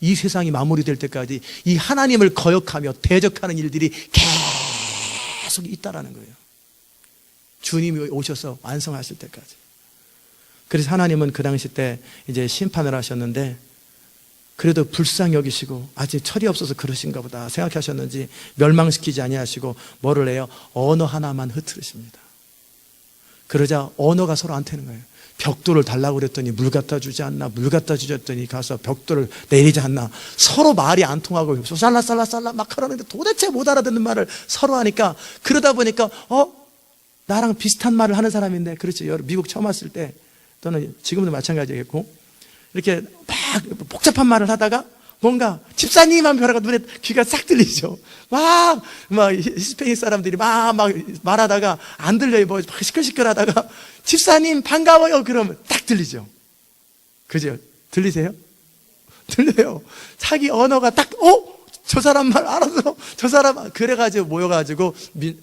이 세상이 마무리될 때까지 이 하나님을 거역하며 대적하는 일들이 계속 있다라는 거예요. 주님이 오셔서 완성하실 때까지. 그래서 하나님은 그 당시 때 이제 심판을 하셨는데, 그래도 불쌍히 여기시고 아직 철이 없어서 그러신가 보다 생각하셨는지 멸망시키지 아니하시고 뭐를 해요? 언어 하나만 흐트르십니다. 그러자 언어가 서로 안 되는 거예요. 벽돌을 달라고 그랬더니 물 갖다 주지 않나, 물 갖다 주셨더니 가서 벽돌을 내리지 않나. 서로 말이 안 통하고 살라살라살라 막 하라는데 도대체 못 알아듣는 말을 서로 하니까, 그러다 보니까 나랑 비슷한 말을 하는 사람인데, 그렇죠, 미국 처음 왔을 때 또는 지금도 마찬가지겠고, 이렇게 막 복잡한 말을 하다가 뭔가 집사님 하면 벼라가 눈에 귀가 싹 들리죠. 막 히스패닉 사람들이 막 말하다가 안 들려요. 뭐 시끌시끌하다가 집사님 반가워요 그러면 딱 들리죠. 그죠? 들리세요? 들려요. 자기 언어가 딱, 저 사람 말 알아서, 저 사람, 그래가지고 모여가지고,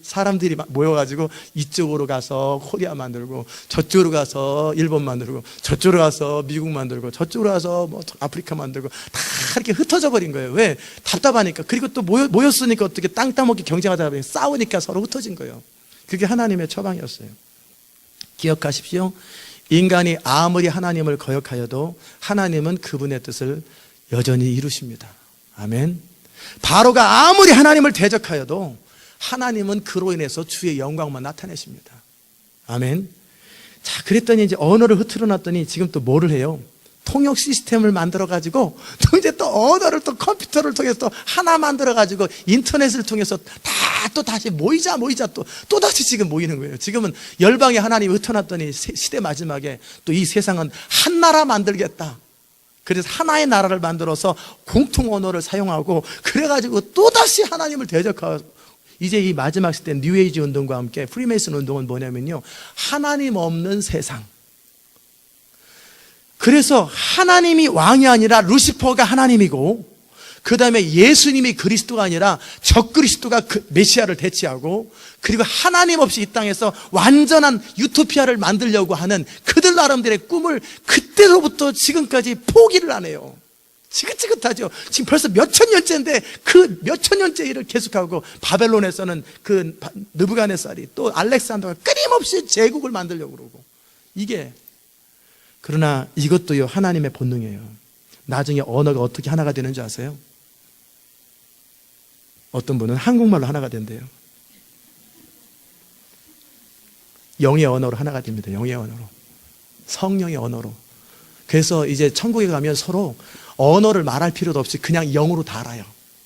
사람들이 모여가지고, 이쪽으로 가서 코리아 만들고, 저쪽으로 가서 일본 만들고, 저쪽으로 가서 미국 만들고, 저쪽으로 가서 뭐 아프리카 만들고, 다 이렇게 흩어져 버린 거예요. 왜? 답답하니까. 그리고 또 모였으니까 어떻게 땅 따먹기 경쟁하다 보니 싸우니까 서로 흩어진 거예요. 그게 하나님의 처방이었어요. 기억하십시오. 인간이 아무리 하나님을 거역하여도 하나님은 그분의 뜻을 여전히 이루십니다. 아멘. 바로가 아무리 하나님을 대적하여도 하나님은 그로 인해서 주의 영광만 나타내십니다. 아멘. 자, 그랬더니 이제 언어를 흐트러 놨더니 지금 또 뭐를 해요? 통역 시스템을 만들어가지고 또 이제 또 언어를 또 컴퓨터를 통해서 또 하나 만들어가지고 인터넷을 통해서 또 다시 모이자 또 다시 지금 모이는 거예요. 지금은 열방에 하나님이 흩어놨더니 시대 마지막에 또 이 세상은 한 나라 만들겠다. 그래서 하나의 나라를 만들어서 공통 언어를 사용하고 그래가지고 또다시 하나님을 대적하고 이제 이 마지막 시대 뉴에이지 운동과 함께 프리메이슨 운동은 뭐냐면요, 하나님 없는 세상. 그래서 하나님이 왕이 아니라 루시퍼가 하나님이고 그 다음에 예수님이 그리스도가 아니라 적그리스도가 메시아를 대체하고 그리고 하나님 없이 이 땅에서 완전한 유토피아를 만들려고 하는 그들 나름대로의 꿈을 그때로부터 지금까지 포기를 안 해요. 지긋지긋하죠. 지금 벌써 몇천 년째인데 그 몇천 년째 일을 계속하고 바벨론에서는 그 느부갓네살이 또 알렉산더가 끊임없이 제국을 만들려고 그러고 이게 그러나 이것도요 하나님의 본능이에요. 나중에 언어가 어떻게 하나가 되는 줄 아세요? 어떤 분은 한국말로 하나가 된대요. 영의 언어로 하나가 됩니다. 영의 언어로. 성령의 언어로. 그래서 이제 천국에 가면 서로 언어를 말할 필요도 없이 그냥 영으로 다 알아요.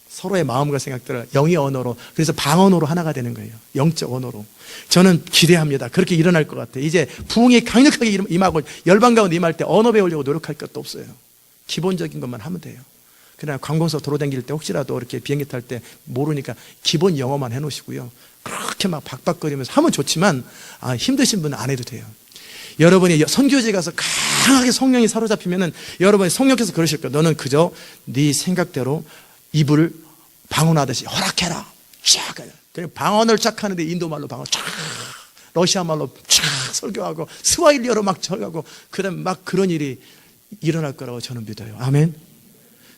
서로의 마음과 생각들을 영의 언어로. 그래서 방언으로 하나가 되는 거예요. 영적 언어로. 저는 기대합니다. 그렇게 일어날 것 같아요. 이제 부흥이 강력하게 임하고 열방 가운데 임할 때 언어 배우려고 노력할 것도 없어요. 기본적인 것만 하면 돼요. 그러나 관공서 도로 다닐 때 혹시라도 이렇게 비행기 탈 때 모르니까 기본 영어만 해놓으시고요. 그렇게 막 박박거리면서 하면 좋지만 힘드신 분은 안 해도 돼요. 여러분이 선교지에 가서 강하게 성령이 사로잡히면은 여러분이 성령께서 그러실 거예요. 너는 그저 네 생각대로 이불을 방언하듯이 허락해라. 쫙. 그냥 방언을 쫙 하는데 인도말로 방언 쫙. 러시아말로 쫙 설교하고 스와힐리어로 막 설교하고 그다음에 막 그런 일이 일어날 거라고 저는 믿어요. 아멘.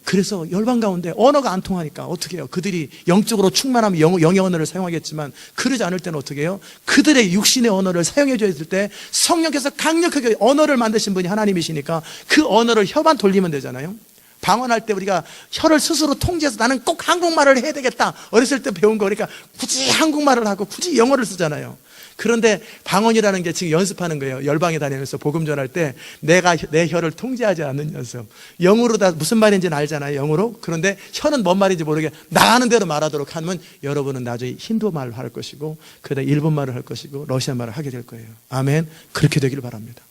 그래서 열방 가운데 언어가 안 통하니까 어떻게 해요? 그들이 영적으로 충만하면 영의 언어를 사용하겠지만 그러지 않을 때는 어떻게 해요? 그들의 육신의 언어를 사용해 줘야 될 때 성령께서 강력하게 언어를 만드신 분이 하나님이시니까 그 언어를 혀만 돌리면 되잖아요. 방언할 때 우리가 혀를 스스로 통제해서 나는 꼭 한국말을 해야 되겠다. 어렸을 때 배운 거 그러니까 굳이 한국말을 하고 굳이 영어를 쓰잖아요. 그런데 방언이라는 게 지금 연습하는 거예요. 열방에 다니면서 복음 전할 때 내가 내 혀를 통제하지 않는 연습. 영어로 다 무슨 말인지는 알잖아요. 영어로. 그런데 혀는 뭔 말인지 모르게 나가는 대로 말하도록 하면 여러분은 나중에 힌두 말을 할 것이고 그다음에 일본 말을 할 것이고 러시아 말을 하게 될 거예요. 아멘. 그렇게 되기를 바랍니다.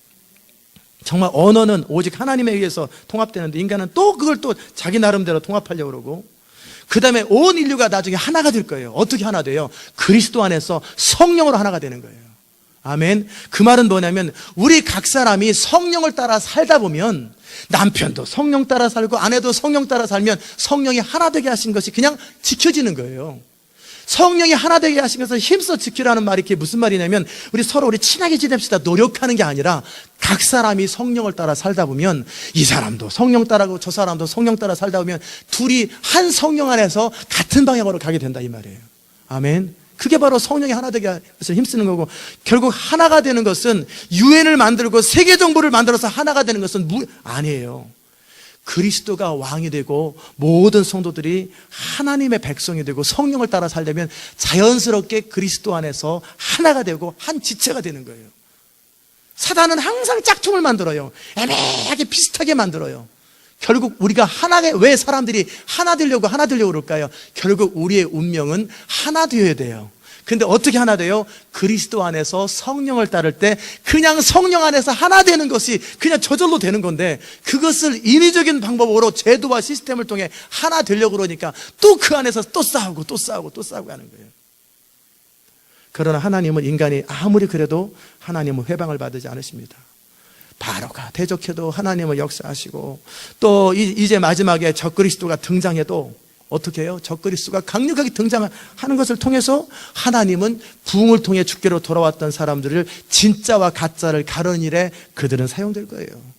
정말 언어는 오직 하나님에 의해서 통합되는데 인간은 또 그걸 또 자기 나름대로 통합하려고 그러고 그 다음에 온 인류가 나중에 하나가 될 거예요. 어떻게 하나 돼요? 그리스도 안에서 성령으로 하나가 되는 거예요. 아멘. 그 말은 뭐냐면 우리 각 사람이 성령을 따라 살다 보면 남편도 성령 따라 살고 아내도 성령 따라 살면 성령이 하나 되게 하신 것이 그냥 지켜지는 거예요. 성령이 하나 되게 하신 것을 힘써 지키라는 말이 그게 무슨 말이냐면 우리 서로 친하게 지냅시다 노력하는 게 아니라 각 사람이 성령을 따라 살다 보면 이 사람도 성령 따라고 저 사람도 성령 따라 살다 보면 둘이 한 성령 안에서 같은 방향으로 가게 된다 이 말이에요. 아멘. 그게 바로 성령이 하나 되게 해서 힘쓰는 거고 결국 하나가 되는 것은 유엔을 만들고 세계 정부를 만들어서 하나가 되는 것은 아니에요. 그리스도가 왕이 되고 모든 성도들이 하나님의 백성이 되고 성령을 따라 살려면 자연스럽게 그리스도 안에서 하나가 되고 한 지체가 되는 거예요. 사단은 항상 짝퉁을 만들어요. 애매하게 비슷하게 만들어요. 결국 우리가 하나가 왜 사람들이 하나 되려고 그럴까요? 결국 우리의 운명은 하나 되어야 돼요. 근데 어떻게 하나 돼요? 그리스도 안에서 성령을 따를 때 그냥 성령 안에서 하나 되는 것이 그냥 저절로 되는 건데 그것을 인위적인 방법으로 제도와 시스템을 통해 하나 되려고 그러니까 또 그 안에서 또 싸우고 하는 거예요. 그러나 하나님은 인간이 아무리 그래도 하나님은 회방을 받지 않으십니다. 바로가 대적해도 하나님은 역사하시고, 또 이제 마지막에 적그리스도가 등장해도 어떻게 해요? 적그리스도가 강력하게 등장하는 것을 통해서 하나님은 부흥을 통해 주께로 돌아왔던 사람들을 진짜와 가짜를 가르는 일에 그들은 사용될 거예요.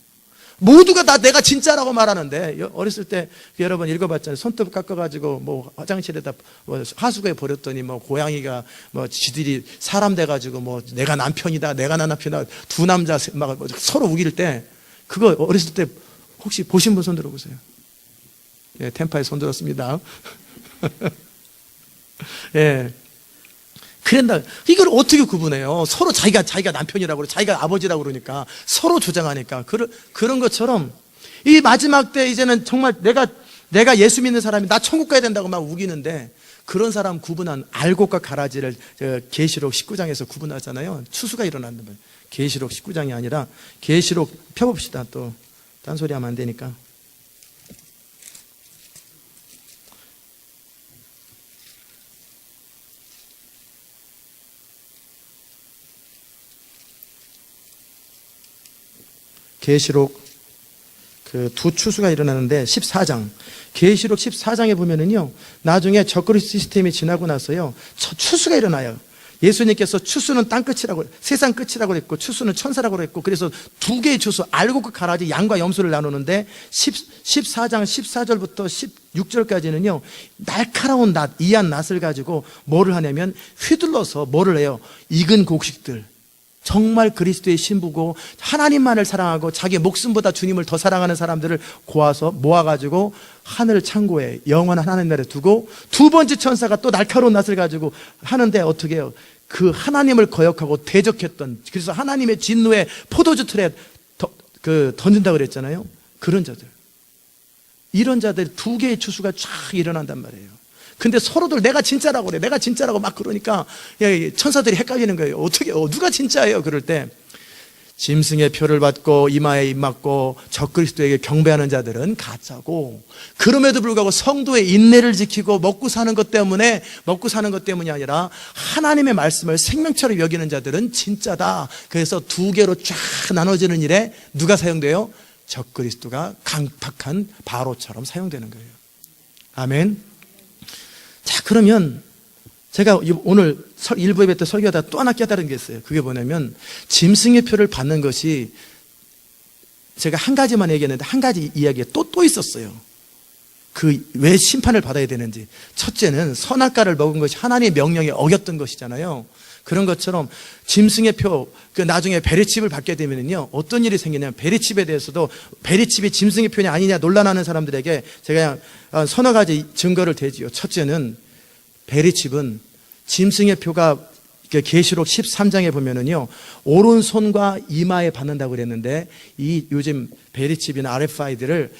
모두가 다 내가 진짜라고 말하는데, 어렸을 때 여러분 읽어봤잖아요. 손톱 깎아가지고 뭐 화장실에다 뭐 하수구에 버렸더니 뭐 고양이가 뭐 지들이 사람 돼가지고 뭐 내가 남편이다, 내가 남편이다, 두 남자 막 서로 우길 때, 그거 어렸을 때 혹시 보신 분 손 들어보세요. 예, 템파에 손 들었습니다. 예. 그런다. 이걸 어떻게 구분해요? 서로 자기가 남편이라고 그러고 자기가 아버지라고 그러니까 서로 주장하니까. 그런 것처럼 이 마지막 때 이제는 정말 내가 예수 믿는 사람이 나 천국 가야 된다고 막 우기는데, 그런 사람 구분한 알곡과 가라지를 계시록 19장에서 구분하잖아요. 추수가 일어난단 말이에요. 계시록 19장이 아니라 계시록 펴봅시다. 또 딴소리 하면 안 되니까. 계시록 그 두 추수가 일어나는데 14장, 계시록 14장에 보면은요, 나중에 적그리스도 시스템이 지나고 나서요, 추수가 일어나요. 예수님께서 추수는 땅 끝이라고, 세상 끝이라고 했고, 추수는 천사라고 했고, 그래서 두 개의 추수, 알곡과 가라지, 양과 염소를 나누는데 14장 14절부터 16절까지는요 날카로운 낫, 이한 낫을 가지고 뭐를 하냐면 휘둘러서 뭐를 해요? 익은 곡식들, 정말 그리스도의 신부고 하나님만을 사랑하고 자기 목숨보다 주님을 더 사랑하는 사람들을 모아가지고 하늘 창고에 영원한 하나님 나라에 두고, 두 번째 천사가 또 날카로운 낫을 가지고 하는데 어떻게 해요? 그 하나님을 거역하고 대적했던, 그래서 하나님의 진노의 포도주 틀에 던진다고 그랬잖아요. 그런 자들, 이런 자들 두 개의 추수가 쫙 일어난단 말이에요. 근데 서로들 내가 진짜라고 그래, 내가 진짜라고 막 그러니까 천사들이 헷갈리는 거예요. 어떻게 누가 진짜예요? 그럴 때 짐승의 표를 받고 이마에 입 맞고 적그리스도에게 경배하는 자들은 가짜고, 그럼에도 불구하고 성도의 인내를 지키고 먹고 사는 것 때문이 아니라 하나님의 말씀을 생명처럼 여기는 자들은 진짜다. 그래서 두 개로 쫙 나눠지는 일에 누가 사용돼요? 적그리스도가 강팍한 바로처럼 사용되는 거예요. 아멘. 자, 그러면 제가 오늘 일부 예배 때 설교하다 또 하나 깨달은 게 있어요. 그게 뭐냐면, 짐승의 표를 받는 것이, 제가 한 가지만 얘기했는데 한 가지 이야기가 또 있었어요. 왜 심판을 받아야 되는지. 첫째는 선악과를 먹은 것이 하나님의 명령에 어겼던 것이잖아요. 그런 것처럼 짐승의 표, 나중에 베리칩을 받게 되면요 어떤 일이 생기냐면, 베리칩에 대해서도 베리칩이 짐승의 표냐 아니냐 논란하는 사람들에게 제가 그냥 서너 가지 증거를 대지요. 첫째는 베리칩은 짐승의 표가 계시록 13장에 보면은요 오른손과 이마에 받는다고 그랬는데, 이 요즘 베리칩이나 RFID를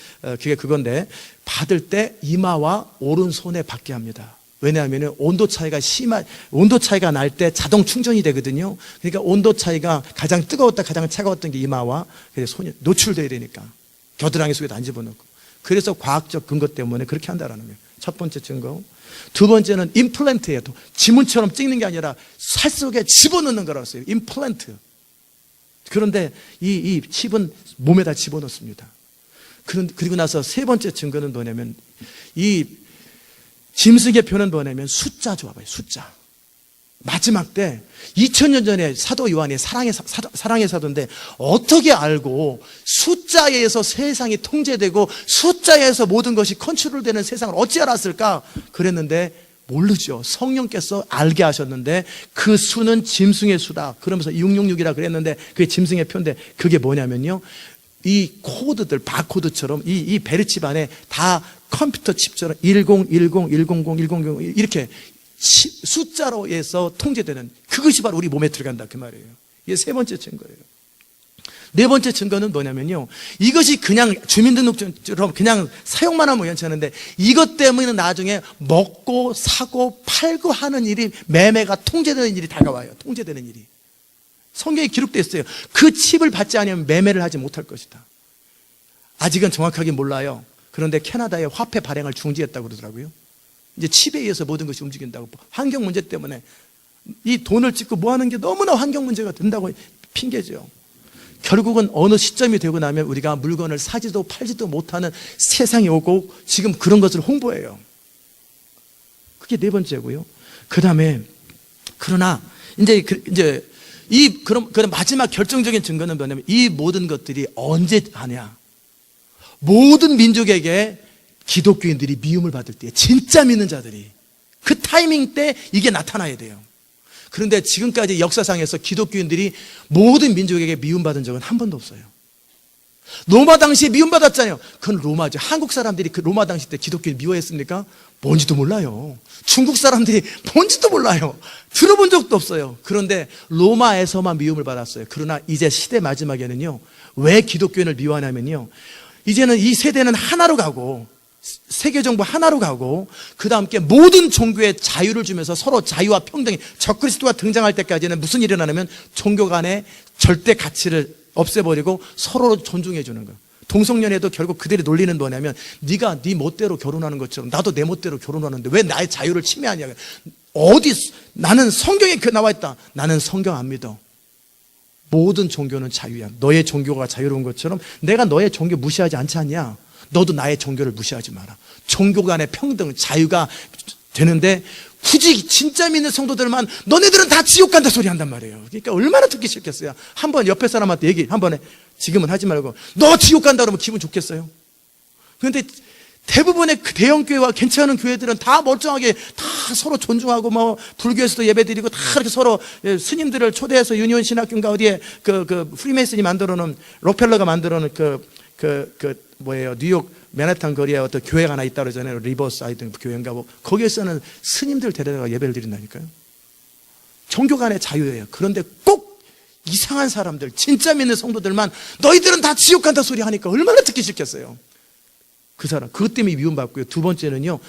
그건데 받을 때 이마와 오른손에 받게 합니다. 왜냐하면 온도 차이가 날 때 자동 충전이 되거든요. 그러니까 온도 차이가 가장 뜨거웠다 가장 차가웠던 게 이마와 손이 노출돼야 되니까 겨드랑이 속에도 안 집어넣고, 그래서 과학적 근거 때문에 그렇게 한다라는 거예요. 첫 번째 증거. 두 번째는 임플란트예요. 지문처럼 찍는 게 아니라 살 속에 집어넣는 거라고 했어요. 임플란트. 그런데 이 칩은 몸에다 집어넣습니다. 그리고 나서 세 번째 증거는 뭐냐면, 이 짐승의 표는 뭐냐면 숫자 좋아봐요. 숫자. 마지막 때 2000년 전에 사도 요한이 사랑의 사도인데, 어떻게 알고 숫자에서 세상이 통제되고 숫자에서 모든 것이 컨트롤되는 세상을 어찌 알았을까? 그랬는데 모르죠. 성령께서 알게 하셨는데, 그 수는 짐승의 수다. 그러면서 666이라 그랬는데 그게 짐승의 표인데, 그게 뭐냐면요 이 코드들, 바코드처럼 이 베르칩 안에 다 컴퓨터 칩처럼 10, 10, 100, 100 이렇게 숫자로 해서 통제되는, 그것이 바로 우리 몸에 들어간다 그 말이에요. 이게 세 번째 증거예요. 네 번째 증거는 뭐냐면요, 이것이 그냥 주민등록증처럼 그냥 사용만 하면 괜찮은데, 이것 때문에 나중에 먹고 사고 팔고 하는 일이, 매매가 통제되는 일이 다가와요. 통제되는 일이 성경에 기록되어 있어요. 그 칩을 받지 않으면 매매를 하지 못할 것이다. 아직은 정확하게 몰라요. 그런데 캐나다의 화폐 발행을 중지했다고 그러더라고요. 이제 칩에 의해서 모든 것이 움직인다고. 환경 문제 때문에 이 돈을 찍고 뭐 하는 게 너무나 환경 문제가 된다고 핑계죠. 결국은 어느 시점이 되고 나면 우리가 물건을 사지도 팔지도 못하는 세상이 오고 지금 그런 것을 홍보해요. 그게 네 번째고요. 그 다음에 그러나 이제 그런 마지막 결정적인 증거는 뭐냐면 이 모든 것들이 언제 하냐? 모든 민족에게 기독교인들이 미움을 받을 때, 진짜 믿는 자들이 그 타이밍 때 이게 나타나야 돼요. 그런데 지금까지 역사상에서 기독교인들이 모든 민족에게 미움받은 적은 한 번도 없어요. 로마 당시에 미움받았잖아요. 그건 로마죠. 한국 사람들이 그 로마 당시 때 기독교인 미워했습니까? 뭔지도 몰라요. 중국 사람들이 뭔지도 몰라요. 들어본 적도 없어요. 그런데 로마에서만 미움을 받았어요. 그러나 이제 시대 마지막에는요, 왜 기독교인을 미워하냐면요, 이제는 이 세대는 하나로 가고 세계 정부 하나로 가고 그 다음 게 모든 종교에 자유를 주면서 서로 자유와 평등이, 적그리스도가 등장할 때까지는 무슨 일이 일어나냐면 종교 간의 절대 가치를 없애버리고 서로 존중해 주는 거예요. 동성연애도 결국 그들이 논리는 뭐냐면 네가 네 멋대로 결혼하는 것처럼 나도 내 멋대로 결혼하는데 왜 나의 자유를 침해하냐. 나는 성경에 나와 있다. 나는 성경 안 믿어. 모든 종교는 자유야. 너의 종교가 자유로운 것처럼 내가 너의 종교 무시하지 않지 않냐. 너도 나의 종교를 무시하지 마라. 종교 간의 평등, 자유가 되는데 굳이 진짜 믿는 성도들만 너네들은 다 지옥 간다 소리 한단 말이에요. 그러니까 얼마나 듣기 싫겠어요. 한번 옆에 사람한테 얘기 한번 해. 지금은 하지 말고 너 지옥 간다 그러면 기분 좋겠어요? 그런데 대부분의 대형교회와 괜찮은 교회들은 다 멀쩡하게 다 서로 존중하고 뭐 불교에서도 예배드리고 다 이렇게 서로 스님들을 초대해서 유니온 신학교인가 어디에 그 프리메이슨이 만들어 놓은 록펠러가 만들어 놓은 뭐예요? 뉴욕 맨해튼 거리에 어떤 교회가 하나 있다 그러잖아요. 리버사이드 교회인가 뭐. 거기에서는 스님들 데려다가 예배를 드린다니까요. 종교 간의 자유예요. 그런데 꼭 이상한 사람들, 진짜 믿는 성도들만 너희들은 다 지옥 간다 소리 하니까 얼마나 듣기 싫겠어요. 그 사람, 그것 때문에 미움받고요. 두 번째는요,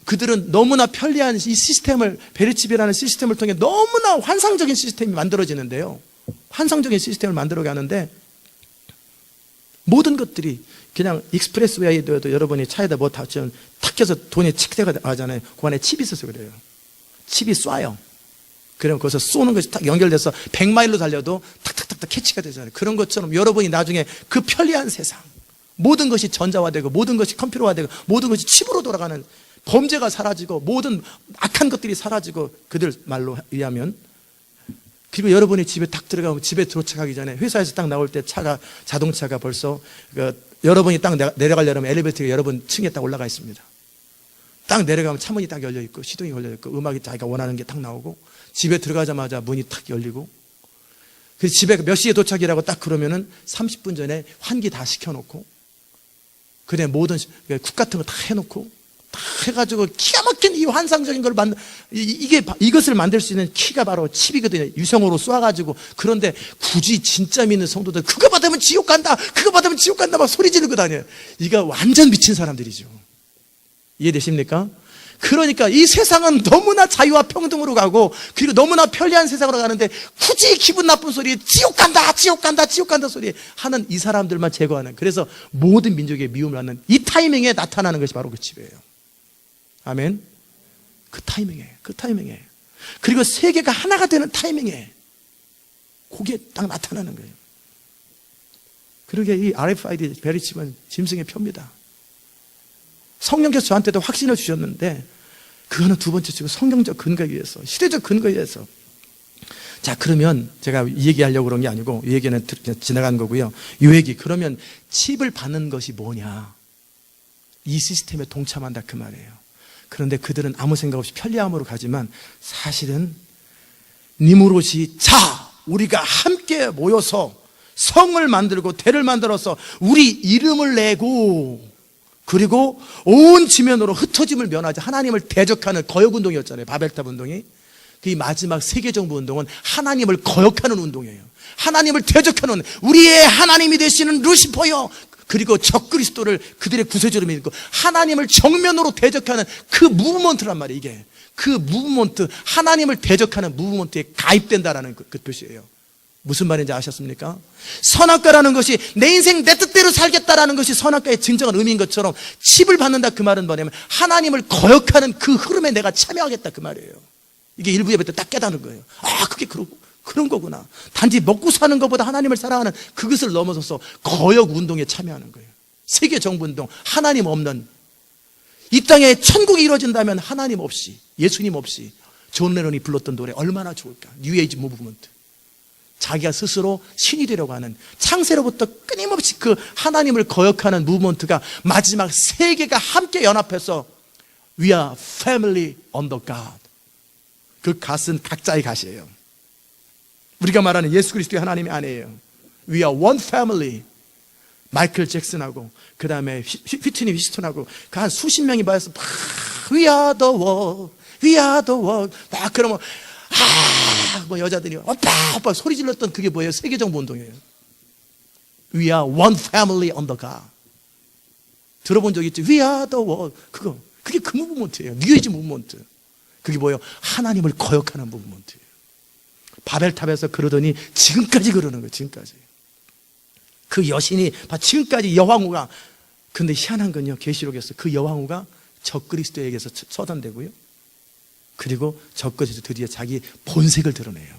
그들은 너무나 편리한 이 시스템을, 베르치비라는 시스템을 통해 너무나 환상적인 시스템이 만들어지는데요. 환상적인 시스템을 만들어가는데 모든 것들이 그냥 익스프레스웨이도 여러분이 차에다 뭐 탁 켜서 돈이 칙대가 하잖아요. 그 안에 칩이 있어서 그래요. 칩이 쏴요. 그러면 거기서 쏘는 것이 딱 연결돼서 100마일로 달려도 탁탁탁탁 캐치가 되잖아요. 그런 것처럼 여러분이 나중에 그 편리한 세상, 모든 것이 전자화되고 모든 것이 컴퓨터화되고 모든 것이 칩으로 돌아가는, 범죄가 사라지고 모든 악한 것들이 사라지고 그들 말로 의하면, 그리고 여러분이 집에 딱 들어가면 집에 도착하기 전에 회사에서 딱 나올 때 자동차가 벌써 여러분이 딱 내려가려면 엘리베이터가 여러분 층에 딱 올라가 있습니다. 딱 내려가면 차문이 딱 열려 있고 시동이 걸려 있고 음악이 자기가 원하는 게 딱 나오고 집에 들어가자마자 문이 탁 열리고, 그래서 집에 몇 시에 도착이라고 딱 그러면은 30분 전에 환기 다 시켜놓고 그다음에 모든 국 같은 거 다 해놓고 다 해가지고 기가 막힌 이 환상적인 걸 이것을 만들 수 있는 키가 바로 칩이거든요. 유성으로 쏴가지고. 그런데 굳이 진짜 믿는 성도들 그거 받으면 지옥 간다, 그거 받으면 지옥 간다 막 소리 지르고 다녀요. 이거 완전 미친 사람들이죠. 이해되십니까? 그러니까 이 세상은 너무나 자유와 평등으로 가고 그리고 너무나 편리한 세상으로 가는데 굳이 기분 나쁜 소리, 지옥 간다 지옥 간다 지옥 간다 소리 하는 이 사람들만 제거하는, 그래서 모든 민족의 미움을 받는 이 타이밍에 나타나는 것이 바로 그 칩이에요. 아멘. 그 타이밍에 그리고 세계가 하나가 되는 타이밍에 그게 딱 나타나는 거예요. 그러게 이 RFID 베리칩은 짐승의 표입니다. 성령께서 저한테도 확신을 주셨는데 그거는 두 번째 치고 성경적 근거에 의해서, 시대적 근거에 의해서. 자, 그러면 제가 이 얘기하려고 그런 게 아니고 이 얘기는 지나간 거고요. 이 얘기, 그러면 칩을 받는 것이 뭐냐, 이 시스템에 동참한다 그 말이에요. 그런데 그들은 아무 생각 없이 편리함으로 가지만 사실은 니무롯이 자 우리가 함께 모여서 성을 만들고 대를 만들어서 우리 이름을 내고 그리고 온 지면으로 흩어짐을 면하자, 하나님을 대적하는 거역운동이었잖아요. 바벨탑 운동이. 그 마지막 세계정부 운동은 하나님을 거역하는 운동이에요. 하나님을 대적하는, 우리의 하나님이 되시는 루시퍼요, 그리고 적그리스도를 그들의 구세주로 믿고 하나님을 정면으로 대적하는 그 무브먼트란 말이에요. 이게 그 무브먼트, 하나님을 대적하는 무브먼트에 가입된다라는 그 표시예요. 무슨 말인지 아셨습니까? 선악과라는 것이 내 인생 내 뜻대로 살겠다라는 것이 선악과의 진정한 의미인 것처럼 칩을 받는다 그 말은 뭐냐면 하나님을 거역하는 그 흐름에 내가 참여하겠다 그 말이에요. 이게 일부 예배 때 딱 깨닫는 거예요. 아, 그게 그런 거구나. 단지 먹고 사는 것보다 하나님을 사랑하는 그것을 넘어서서 거역 운동에 참여하는 거예요. 세계 정부 운동, 하나님 없는, 이 땅에 천국이 이루어진다면 하나님 없이, 예수님 없이 존 레논이 불렀던 노래 얼마나 좋을까. 뉴에이지 무브먼트. 자기가 스스로 신이 되려고 하는, 창세로부터 끊임없이 그 하나님을 거역하는 무브먼트가 마지막 세계가 함께 연합해서 We are family under God. 그 갓은 각자의 갓이에요. 우리가 말하는 예수 그리스도의 하나님의 아내예요. We are one family. 마이클 잭슨하고 그 다음에 휘트니 휴스턴하고 그 한 수십 명이 모여서 막 We are the world, We are the world 막 그러면 뭐 여자들이 오빠 소리 질렀던 그게 뭐예요? 세계정부 운동이에요. We are one family under God. 들어본 적 있죠? We are the world. 그게 그 무브먼트예요. 뉴에이지 무브먼트. 그게 뭐예요? 하나님을 거역하는 무브먼트예요. 바벨탑에서 그러더니 지금까지 그러는 거예요. 지금까지. 그 여신이 지금까지 여왕후가, 근데 희한한 건요, 계시록에서 그 여왕후가 적그리스도에게서 처단되고요, 그리고 적그리스도 드디어 자기 본색을 드러내요.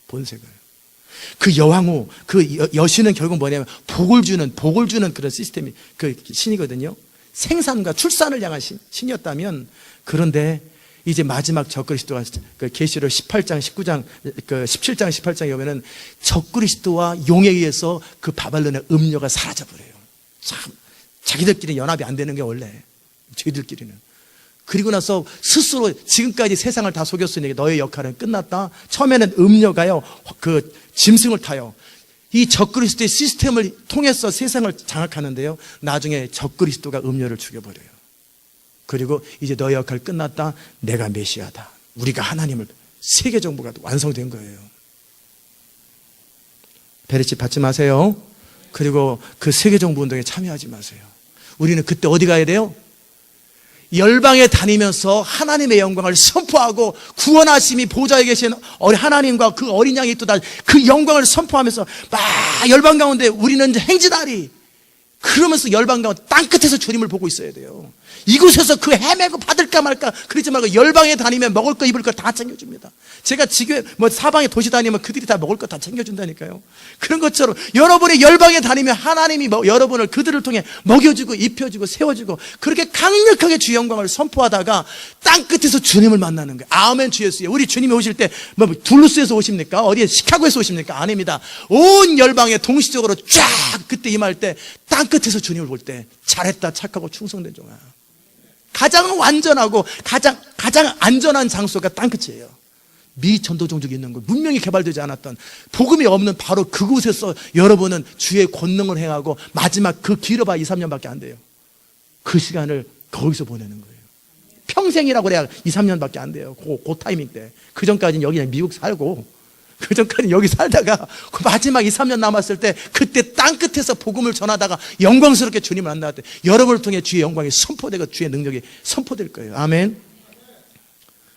본색을. 그 여왕후, 그 여신은 결국 뭐냐면 복을 주는 그런 시스템이 그 신이거든요. 생산과 출산을 향한 신이었다면, 그런데 이제 마지막 적그리스도가 그 계시록 18장, 19장, 그 17장, 18장에 오면은 적그리스도와 용에 의해서 그 바벨론의 음료가 사라져 버려요. 참 자기들끼리 연합이 안 되는 게 원래 저희들끼리는. 그리고 나서 스스로 지금까지 세상을 다 속였으니 너의 역할은 끝났다. 처음에는 음료가요, 그 짐승을 타요. 이 적그리스도의 시스템을 통해서 세상을 장악하는데요, 나중에 적그리스도가 음료를 죽여버려요. 그리고 이제 너의 역할 끝났다. 내가 메시아다. 우리가 하나님을, 세계 정부가 완성된 거예요. 베레치 받지 마세요. 그리고 그 세계 정부 운동에 참여하지 마세요. 우리는 그때 어디 가야 돼요? 열방에 다니면서 하나님의 영광을 선포하고 구원하심이 보좌에 계신 하나님과 그 어린 양이 있다, 그 영광을 선포하면서 막 열방 가운데 우리는 행진하리. 그러면서 열방 가운데 땅끝에서 주님을 보고 있어야 돼요. 이곳에서 그 헤매고 받을까 말까 그러지 말고 열방에 다니면 먹을 거 입을 거 다 챙겨줍니다. 제가 지금 사방에 도시 다니면 그들이 다 먹을 거 다 챙겨준다니까요. 그런 것처럼 여러분이 열방에 다니면 하나님이 여러분을 그들을 통해 먹여주고 입혀주고 세워주고, 그렇게 강력하게 주 영광을 선포하다가 땅끝에서 주님을 만나는 거예요. 아멘. 주 예수님. 우리 주님이 오실 때 둘루스에서 오십니까? 어디에 시카고에서 오십니까? 아닙니다. 온 열방에 동시적으로 쫙 그때 임할 때 땅끝에서 주님을 볼 때 잘했다, 착하고 충성된 종아. 가장 완전하고 가장 안전한 장소가 땅끝이에요. 미전도 종족이 있는 곳, 문명이 개발되지 않았던, 복음이 없는 바로 그곳에서 여러분은 주의 권능을 행하고 마지막 그 길어봐 2, 3년밖에 안 돼요. 그 시간을 거기서 보내는 거예요. 평생이라고 그래야 2, 3년밖에 안 돼요. 그 타이밍 때. 그 전까지는 여기 그냥 미국 살고, 그 전까지 여기 살다가 그 마지막 2, 3년 남았을 때 그때 땅끝에서 복음을 전하다가 영광스럽게 주님을 만날 때 여러분을 통해 주의 영광이 선포되고 주의 능력이 선포될 거예요. 아멘.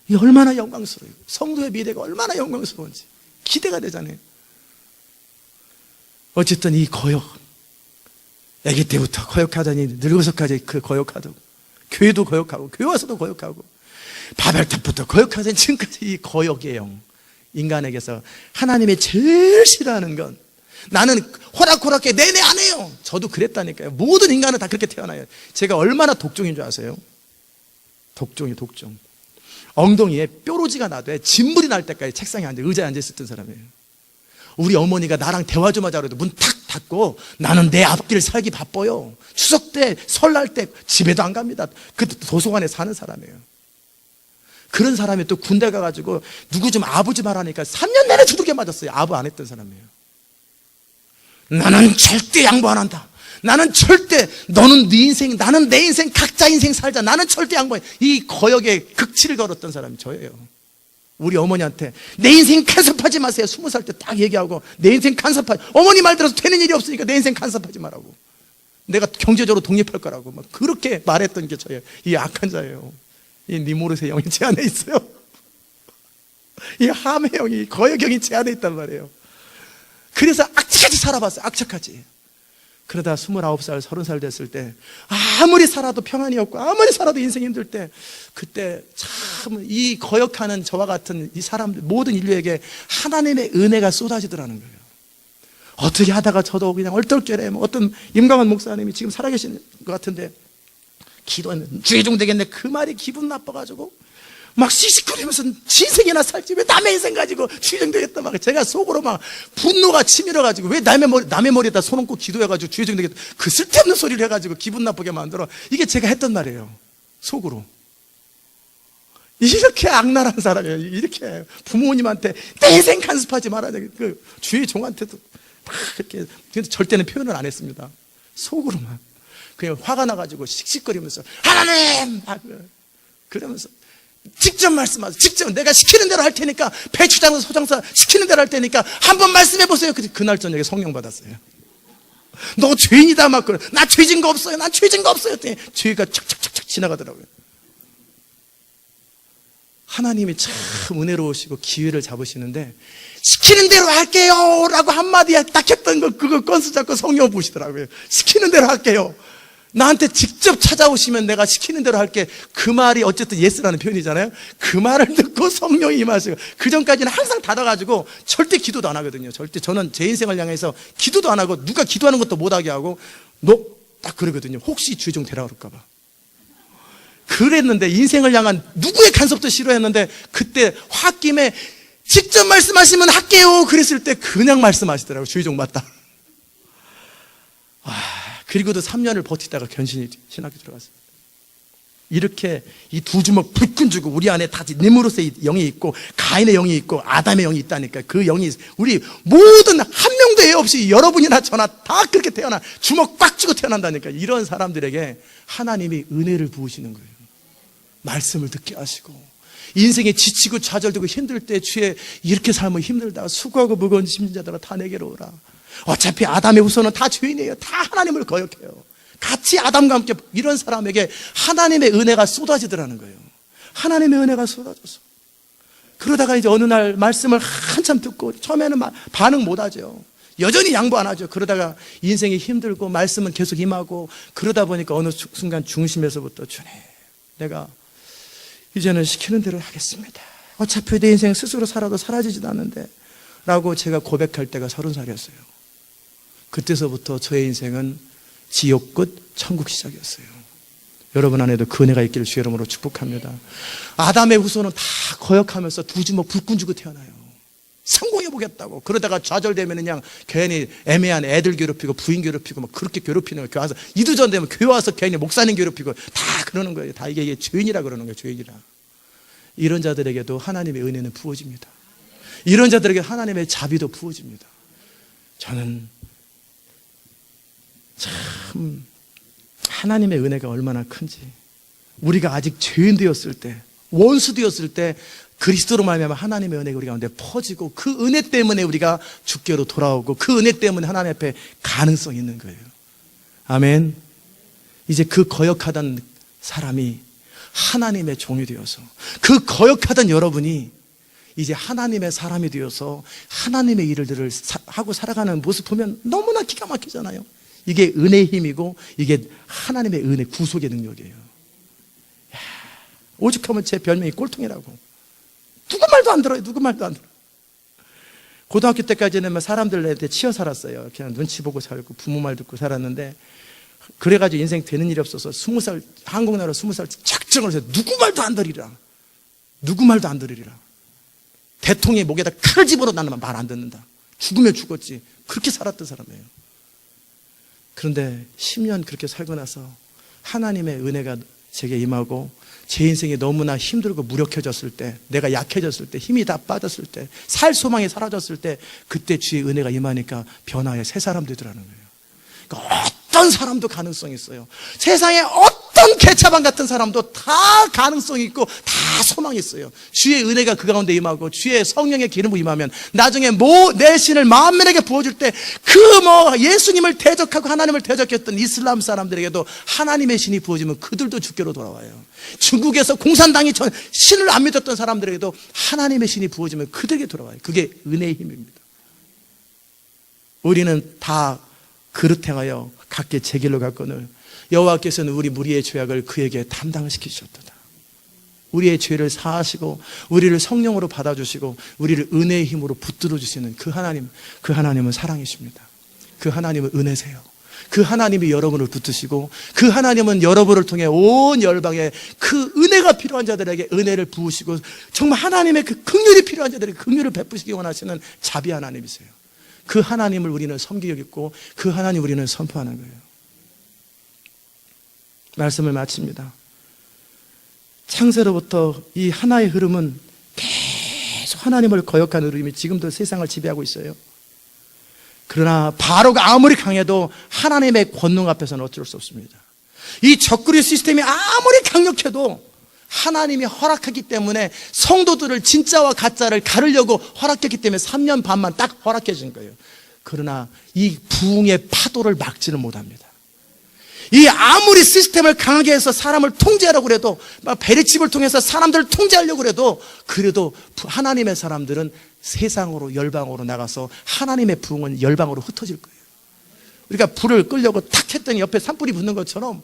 이 얼마나 영광스러워요. 성도의 미래가 얼마나 영광스러운지 기대가 되잖아요. 어쨌든 이 거역, 아기 때부터 거역하더니 늙어서까지 그 거역하고, 교회도 거역하고, 교회 와서도 거역하고, 바벨탑부터 거역하더니 지금까지 이 거역의 영. 인간에게서 하나님이 제일 싫어하는 건, 나는 호락호락해 내내 안 해요. 저도 그랬다니까요. 모든 인간은 다 그렇게 태어나요. 제가 얼마나 독종인 줄 아세요? 독종. 엉덩이에 뾰루지가 나도 진물이 날 때까지 책상에 의자에 앉아 있었던 사람이에요. 우리 어머니가 나랑 대화 좀 하자고 해도 문 탁 닫고, 나는 내 앞길 살기 바빠요. 추석 때, 설날 때 집에도 안 갑니다. 그 도서관에 사는 사람이에요. 그런 사람이 또 군대 가가지고 누구 좀 아부 좀 하라니까 3년 내내 두들겨 맞았어요. 아부 안 했던 사람이에요. 나는 절대 양보 안 한다. 나는 절대, 너는 네 인생, 나는 내 인생, 각자 인생 살자. 나는 절대 양보해. 이 거역에 극치를 걸었던 사람이 저예요. 우리 어머니한테 내 인생 간섭하지 마세요. 20살 때 딱 얘기하고, 내 인생 간섭하지, 어머니 말 들어서 되는 일이 없으니까 내 인생 간섭하지 말라고, 내가 경제적으로 독립할 거라고 막 그렇게 말했던 게 저예요. 이 악한 자예요. 이 니모르스의 영이 제 안에 있어요. 이 함의 영이, 거역의 영이 제 안에 있단 말이에요. 그래서 악착같이 살아봤어요. 악착같이. 그러다 29살, 30살 됐을 때 아무리 살아도 평안이 없고 아무리 살아도 인생이 힘들 때, 그때 참 이 거역하는 저와 같은 이 사람들, 모든 인류에게 하나님의 은혜가 쏟아지더라는 거예요. 어떻게 하다가 저도 그냥 얼떨결에 어떤 임강원 목사님이 지금 살아계신 것 같은데 기도하면 주의종 되겠네, 그 말이 기분 나빠가지고 막 씩씩거리면서 지 인생이나 살지 왜 남의 인생 가지고 주의종 되겠다, 막 제가 속으로 막 분노가 치밀어가지고 왜 남의 머리에다 손 얹고 기도해가지고 주의종 되겠다, 그 쓸데없는 소리를 해가지고 기분 나쁘게 만들어. 이게 제가 했던 말이에요, 속으로. 이렇게 악랄한 사람이에요. 이렇게 부모님한테 내 인생 간섭하지 말아야 돼. 그 주의종한테도 막 그렇게, 근데 절대는 표현을 안 했습니다. 속으로만 그냥 화가 나가지고 씩씩거리면서 하나님 막 그러면서 직접 말씀하세요. 직접 내가 시키는 대로 할 테니까, 배추장사 소장사 시키는 대로 할 테니까 한번 말씀해 보세요. 그날 저녁에 성령 받았어요. 너 죄인이다 막 그래. 나 죄진 거 없어요. 난 죄진 거 없어요. 했더니 죄가 착착착착 지나가더라고요. 하나님이 참 은혜로우시고 기회를 잡으시는데, 시키는 대로 할게요 라고 한마디에 딱 했던 거, 그거 건수 잡고 성령 부으시더라고요. 시키는 대로 할게요. 나한테 직접 찾아오시면 내가 시키는 대로 할게. 그 말이 어쨌든 예스라는 표현이잖아요. 그 말을 듣고 성령이 임하시고, 그 전까지는 항상 닫아가지고 절대 기도도 안 하거든요. 절대. 저는 제 인생을 향해서 기도도 안 하고 누가 기도하는 것도 못하게 하고, 너 딱 그러거든요. 혹시 주의종 되라 그럴까봐. 그랬는데, 인생을 향한 누구의 간섭도 싫어했는데, 그때 홧김에 직접 말씀하시면 할게요 그랬을 때 그냥 말씀하시더라고요. 주의종 맞다. 그리고도 3년을 버티다가 견신이 신학교 들어갔습니다. 이렇게 이 두 주먹 불끈 주고, 우리 안에 다 니므롯의 영이 있고 가인의 영이 있고 아담의 영이 있다니까. 그 영이 우리 모든 한 명도 애 없이 여러분이나 저나 다 그렇게 태어나, 주먹 꽉 쥐고 태어난다니까. 이런 사람들에게 하나님이 은혜를 부으시는 거예요. 말씀을 듣게 하시고, 인생에 지치고 좌절되고 힘들 때 주에 이렇게 살면 힘들다, 수고하고 무거운 짐진 자들아 다 내게로 오라. 어차피 아담의 후손은 다 죄인이에요. 다 하나님을 거역해요. 같이 아담과 함께. 이런 사람에게 하나님의 은혜가 쏟아지더라는 거예요. 하나님의 은혜가 쏟아져서. 그러다가 이제 어느 날 말씀을 한참 듣고, 처음에는 반응 못하죠. 여전히 양보 안 하죠. 그러다가 인생이 힘들고 말씀은 계속 임하고, 그러다 보니까 어느 순간 중심에서부터 주님, 내가 이제는 시키는 대로 하겠습니다. 어차피 내 인생 스스로 살아도 사라지지도 않는데 라고 제가 고백할 때가 30살이었어요. 그때서부터 저의 인생은 지옥 끝 천국 시작이었어요. 여러분 안에도 그 은혜가 있기를 주의 이름으로 축복합니다. 아담의 후손은 다 거역하면서 두 주먹 불끈 쥐고 태어나요. 성공해보겠다고. 그러다가 좌절되면 그냥 괜히 애매한 애들 괴롭히고 부인 괴롭히고 막 그렇게 괴롭히는 거예요. 교회 와서 이두전 되면 교회 와서 괜히 목사님 괴롭히고 다 그러는 거예요. 다 이게 죄인이라 그러는 거예요. 죄인이라. 이런 자들에게도 하나님의 은혜는 부어집니다. 이런 자들에게 하나님의 자비도 부어집니다. 저는 참 하나님의 은혜가 얼마나 큰지, 우리가 아직 죄인 되었을 때, 원수 되었을 때 그리스도로 말미암아 하나님의 은혜가 우리 가운데 퍼지고, 그 은혜 때문에 우리가 주께로 돌아오고, 그 은혜 때문에 하나님 앞에 가능성이 있는 거예요. 아멘. 이제 그 거역하던 사람이 하나님의 종이 되어서, 그 거역하던 여러분이 이제 하나님의 사람이 되어서 하나님의 일들을 하고 살아가는 모습 보면 너무나 기가 막히잖아요. 이게 은혜의 힘이고, 이게 하나님의 은혜, 구속의 능력이에요. 오죽하면 제 별명이 꼴통이라고. 누구 말도 안 들어요. 누구 말도 안 들어요. 고등학교 때까지는 사람들한테 치여 살았어요. 그냥 눈치 보고 살고 부모 말 듣고 살았는데, 그래가지고 인생 되는 일이 없어서 20살, 한국 나라 20살 작정을 해서 누구 말도 안 들으리라. 누구 말도 안 들으리라. 대통령의 목에다 칼을 집어넣어 나는 말 안 듣는다. 죽으면 죽었지. 그렇게 살았던 사람이에요. 그런데 10년 그렇게 살고 나서 하나님의 은혜가 제게 임하고, 제 인생이 너무나 힘들고 무력해졌을 때, 내가 약해졌을 때, 힘이 다 빠졌을 때, 살 소망이 사라졌을 때, 그때 주의 은혜가 임하니까 변화의 새 사람 되더라는 거예요. 그러니까 어떤 사람도 가능성이 있어요. 세상에 어떤 개차반 같은 사람도 다 가능성이 있고 다 소망이 있어요. 주의 은혜가 그 가운데 임하고, 주의 성령의 기름이 임하면 나중에 내 신을 만민에게 부어줄 때, 예수님을 대적하고 하나님을 대적했던 이슬람 사람들에게도 하나님의 신이 부어지면 그들도 주께로 돌아와요. 중국에서 공산당이 신을 안 믿었던 사람들에게도 하나님의 신이 부어지면 그들에게 돌아와요. 그게 은혜의 힘입니다. 우리는 다 그릇 행하여 각기 제 길로 갔거늘 여호와께서는 우리 무리의 죄악을 그에게 담당을 시키셨도다. 우리의 죄를 사하시고 우리를 성령으로 받아주시고 우리를 은혜의 힘으로 붙들어 주시는 그 하나님, 그 하나님은 사랑이십니다. 그 하나님은 은혜세요. 그 하나님이 여러분을 붙드시고 그 하나님은 여러분을 통해 온 열방에 그 은혜가 필요한 자들에게 은혜를 부으시고 정말 하나님의 그 긍휼이 필요한 자들에게 긍휼을 베푸시기 원하시는 자비 하나님이세요. 그 하나님을 우리는 섬기겠고 그 하나님 우리는 선포하는 거예요. 말씀을 마칩니다. 창세로부터 이 하나의 흐름은 계속 하나님을 거역하는 흐름이 지금도 세상을 지배하고 있어요. 그러나 바로가 아무리 강해도 하나님의 권능 앞에서는 어쩔 수 없습니다. 이 적그리 시스템이 아무리 강력해도 하나님이 허락하기 때문에 성도들을 진짜와 가짜를 가르려고 허락했기 때문에 3년 반만 딱 허락해 준 거예요. 그러나 이 부흥의 파도를 막지는 못합니다. 이 아무리 시스템을 강하게 해서 사람을 통제하려고 해도 베리칩을 통해서 사람들을 통제하려고 해도 그래도 하나님의 사람들은 세상으로 열방으로 나가서 하나님의 부흥은 열방으로 흩어질 거예요. 우리가 불을 끌려고 탁 했더니 옆에 산불이 붙는 것처럼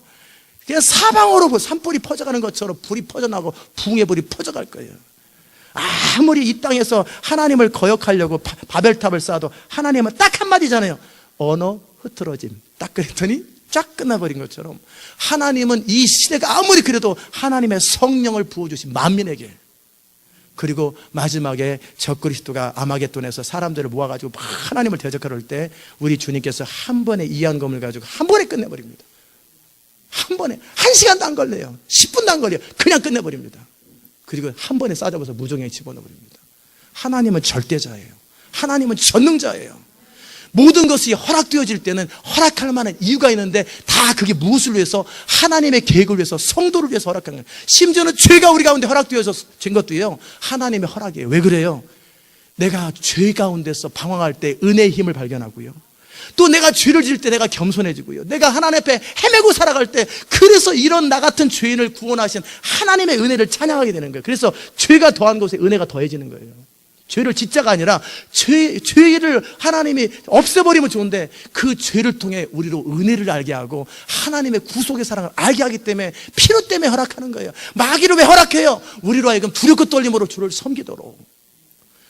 그냥 사방으로 산불이 퍼져가는 것처럼 불이 퍼져나가고 부흥의 불이 퍼져갈 거예요. 아무리 이 땅에서 하나님을 거역하려고 바벨탑을 쌓아도 하나님은 딱 한마디잖아요. 언어 흐트러짐. 딱 그랬더니 쫙 끝나버린 것처럼 하나님은 이 시대가 아무리 그래도 하나님의 성령을 부어주신 만민에게 그리고 마지막에 적그리스도가 아마겟돈에서 사람들을 모아가지고 하나님을 대적할 때 우리 주님께서 한 번에 이한검을 가지고 한 번에 끝내버립니다. 한 번에 1시간도 안 걸려요. 10분도 안 걸려요. 그냥 끝내버립니다. 그리고 한 번에 싸잡아서 무정에 집어넣어버립니다. 하나님은 절대자예요. 하나님은 전능자예요. 모든 것이 허락되어질 때는 허락할 만한 이유가 있는데 다 그게 무엇을 위해서 하나님의 계획을 위해서 성도를 위해서 허락한 거예요. 심지어는 죄가 우리 가운데 허락되어서 된 것도요 하나님의 허락이에요. 왜 그래요? 내가 죄 가운데서 방황할 때 은혜의 힘을 발견하고요, 또 내가 죄를 지을 때 내가 겸손해지고요, 내가 하나님 앞에 헤매고 살아갈 때 그래서 이런 나 같은 죄인을 구원하신 하나님의 은혜를 찬양하게 되는 거예요. 그래서 죄가 더한 곳에 은혜가 더해지는 거예요. 죄를 짓자가 아니라 죄를 하나님이 없애버리면 좋은데 그 죄를 통해 우리로 은혜를 알게 하고 하나님의 구속의 사랑을 알게 하기 때문에 필요 때문에 허락하는 거예요. 마귀를 왜 허락해요? 우리로 하여금 두렵고 떨림으로 주를 섬기도록.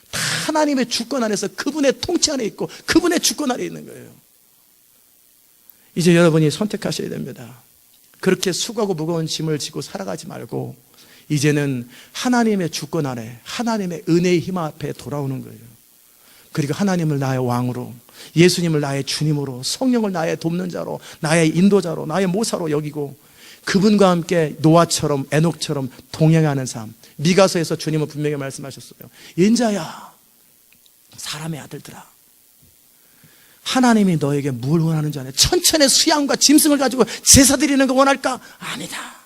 다 하나님의 주권 안에서 그분의 통치 안에 있고 그분의 주권 안에 있는 거예요. 이제 여러분이 선택하셔야 됩니다. 그렇게 수고하고 무거운 짐을 지고 살아가지 말고 이제는 하나님의 주권 아래 하나님의 은혜의 힘 앞에 돌아오는 거예요. 그리고 하나님을 나의 왕으로, 예수님을 나의 주님으로, 성령을 나의 돕는 자로, 나의 인도자로, 나의 모사로 여기고 그분과 함께 노아처럼 에녹처럼 동행하는 삶. 미가서에서 주님은 분명히 말씀하셨어요. 인자야, 사람의 아들들아, 하나님이 너에게 뭘 원하는 줄 아냐? 천천의 수양과 짐승을 가지고 제사 드리는 거 원할까? 아니다.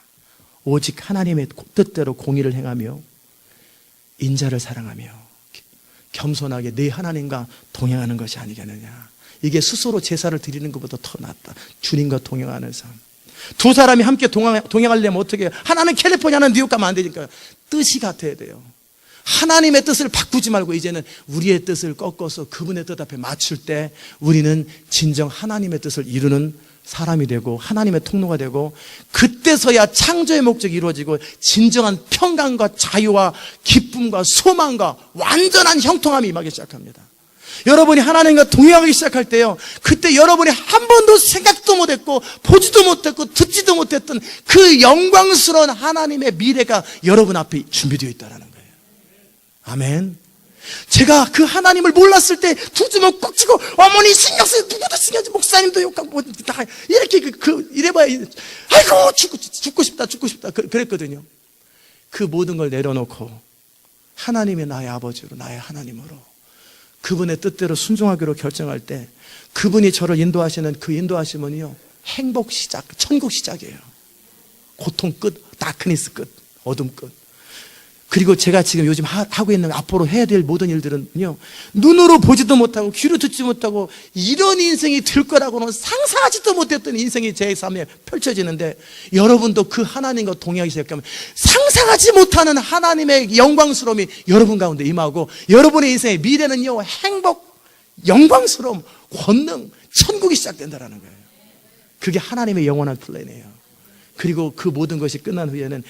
오직 하나님의 뜻대로 공의를 행하며 인자를 사랑하며 겸손하게 네 하나님과 동행하는 것이 아니겠느냐. 이게 스스로 제사를 드리는 것보다 더 낫다. 주님과 동행하는 삶. 두 사람이 함께 동행하려면 어떻게 해요? 하나는 캘리포니아, 하나는 뉴욕 가면 안 되니까요. 뜻이 같아야 돼요. 하나님의 뜻을 바꾸지 말고 이제는 우리의 뜻을 꺾어서 그분의 뜻 앞에 맞출 때 우리는 진정 하나님의 뜻을 이루는 사람이 되고 하나님의 통로가 되고 그때서야 창조의 목적이 이루어지고 진정한 평강과 자유와 기쁨과 소망과 완전한 형통함이 임하기 시작합니다. 여러분이 하나님과 동행하기 시작할 때요, 그때 여러분이 한 번도 생각도 못했고 보지도 못했고 듣지도 못했던 그 영광스러운 하나님의 미래가 여러분 앞에 준비되어 있다는 거예요. 아멘. 제가 그 하나님을 몰랐을 때 두 주먹 꼭 쥐고 어머니 신경 쓰여, 누구도 신경 쓰여, 목사님도 욕하고 뭐 다 이렇게 이래봐야 아이고 죽고 싶다 그랬거든요. 그 모든 걸 내려놓고 하나님이 나의 아버지로, 나의 하나님으로 그분의 뜻대로 순종하기로 결정할 때 그분이 저를 인도하시는 그 인도하심은요, 행복 시작, 천국 시작이에요. 고통 끝, 다크니스 끝, 어둠 끝. 그리고 제가 지금 요즘 하고 있는 앞으로 해야 될 모든 일들은요, 눈으로 보지도 못하고 귀로 듣지 못하고 이런 인생이 될 거라고는 상상하지도 못했던 인생이 제 삶에 펼쳐지는데 여러분도 그 하나님과 동행하기 시작하면 상상하지 못하는 하나님의 영광스러움이 여러분 가운데 임하고 여러분의 인생의 미래는요, 행복, 영광스러움, 권능, 천국이 시작된다는 거예요. 그게 하나님의 영원한 플랜이에요. 그리고 그 모든 것이 끝난 후에는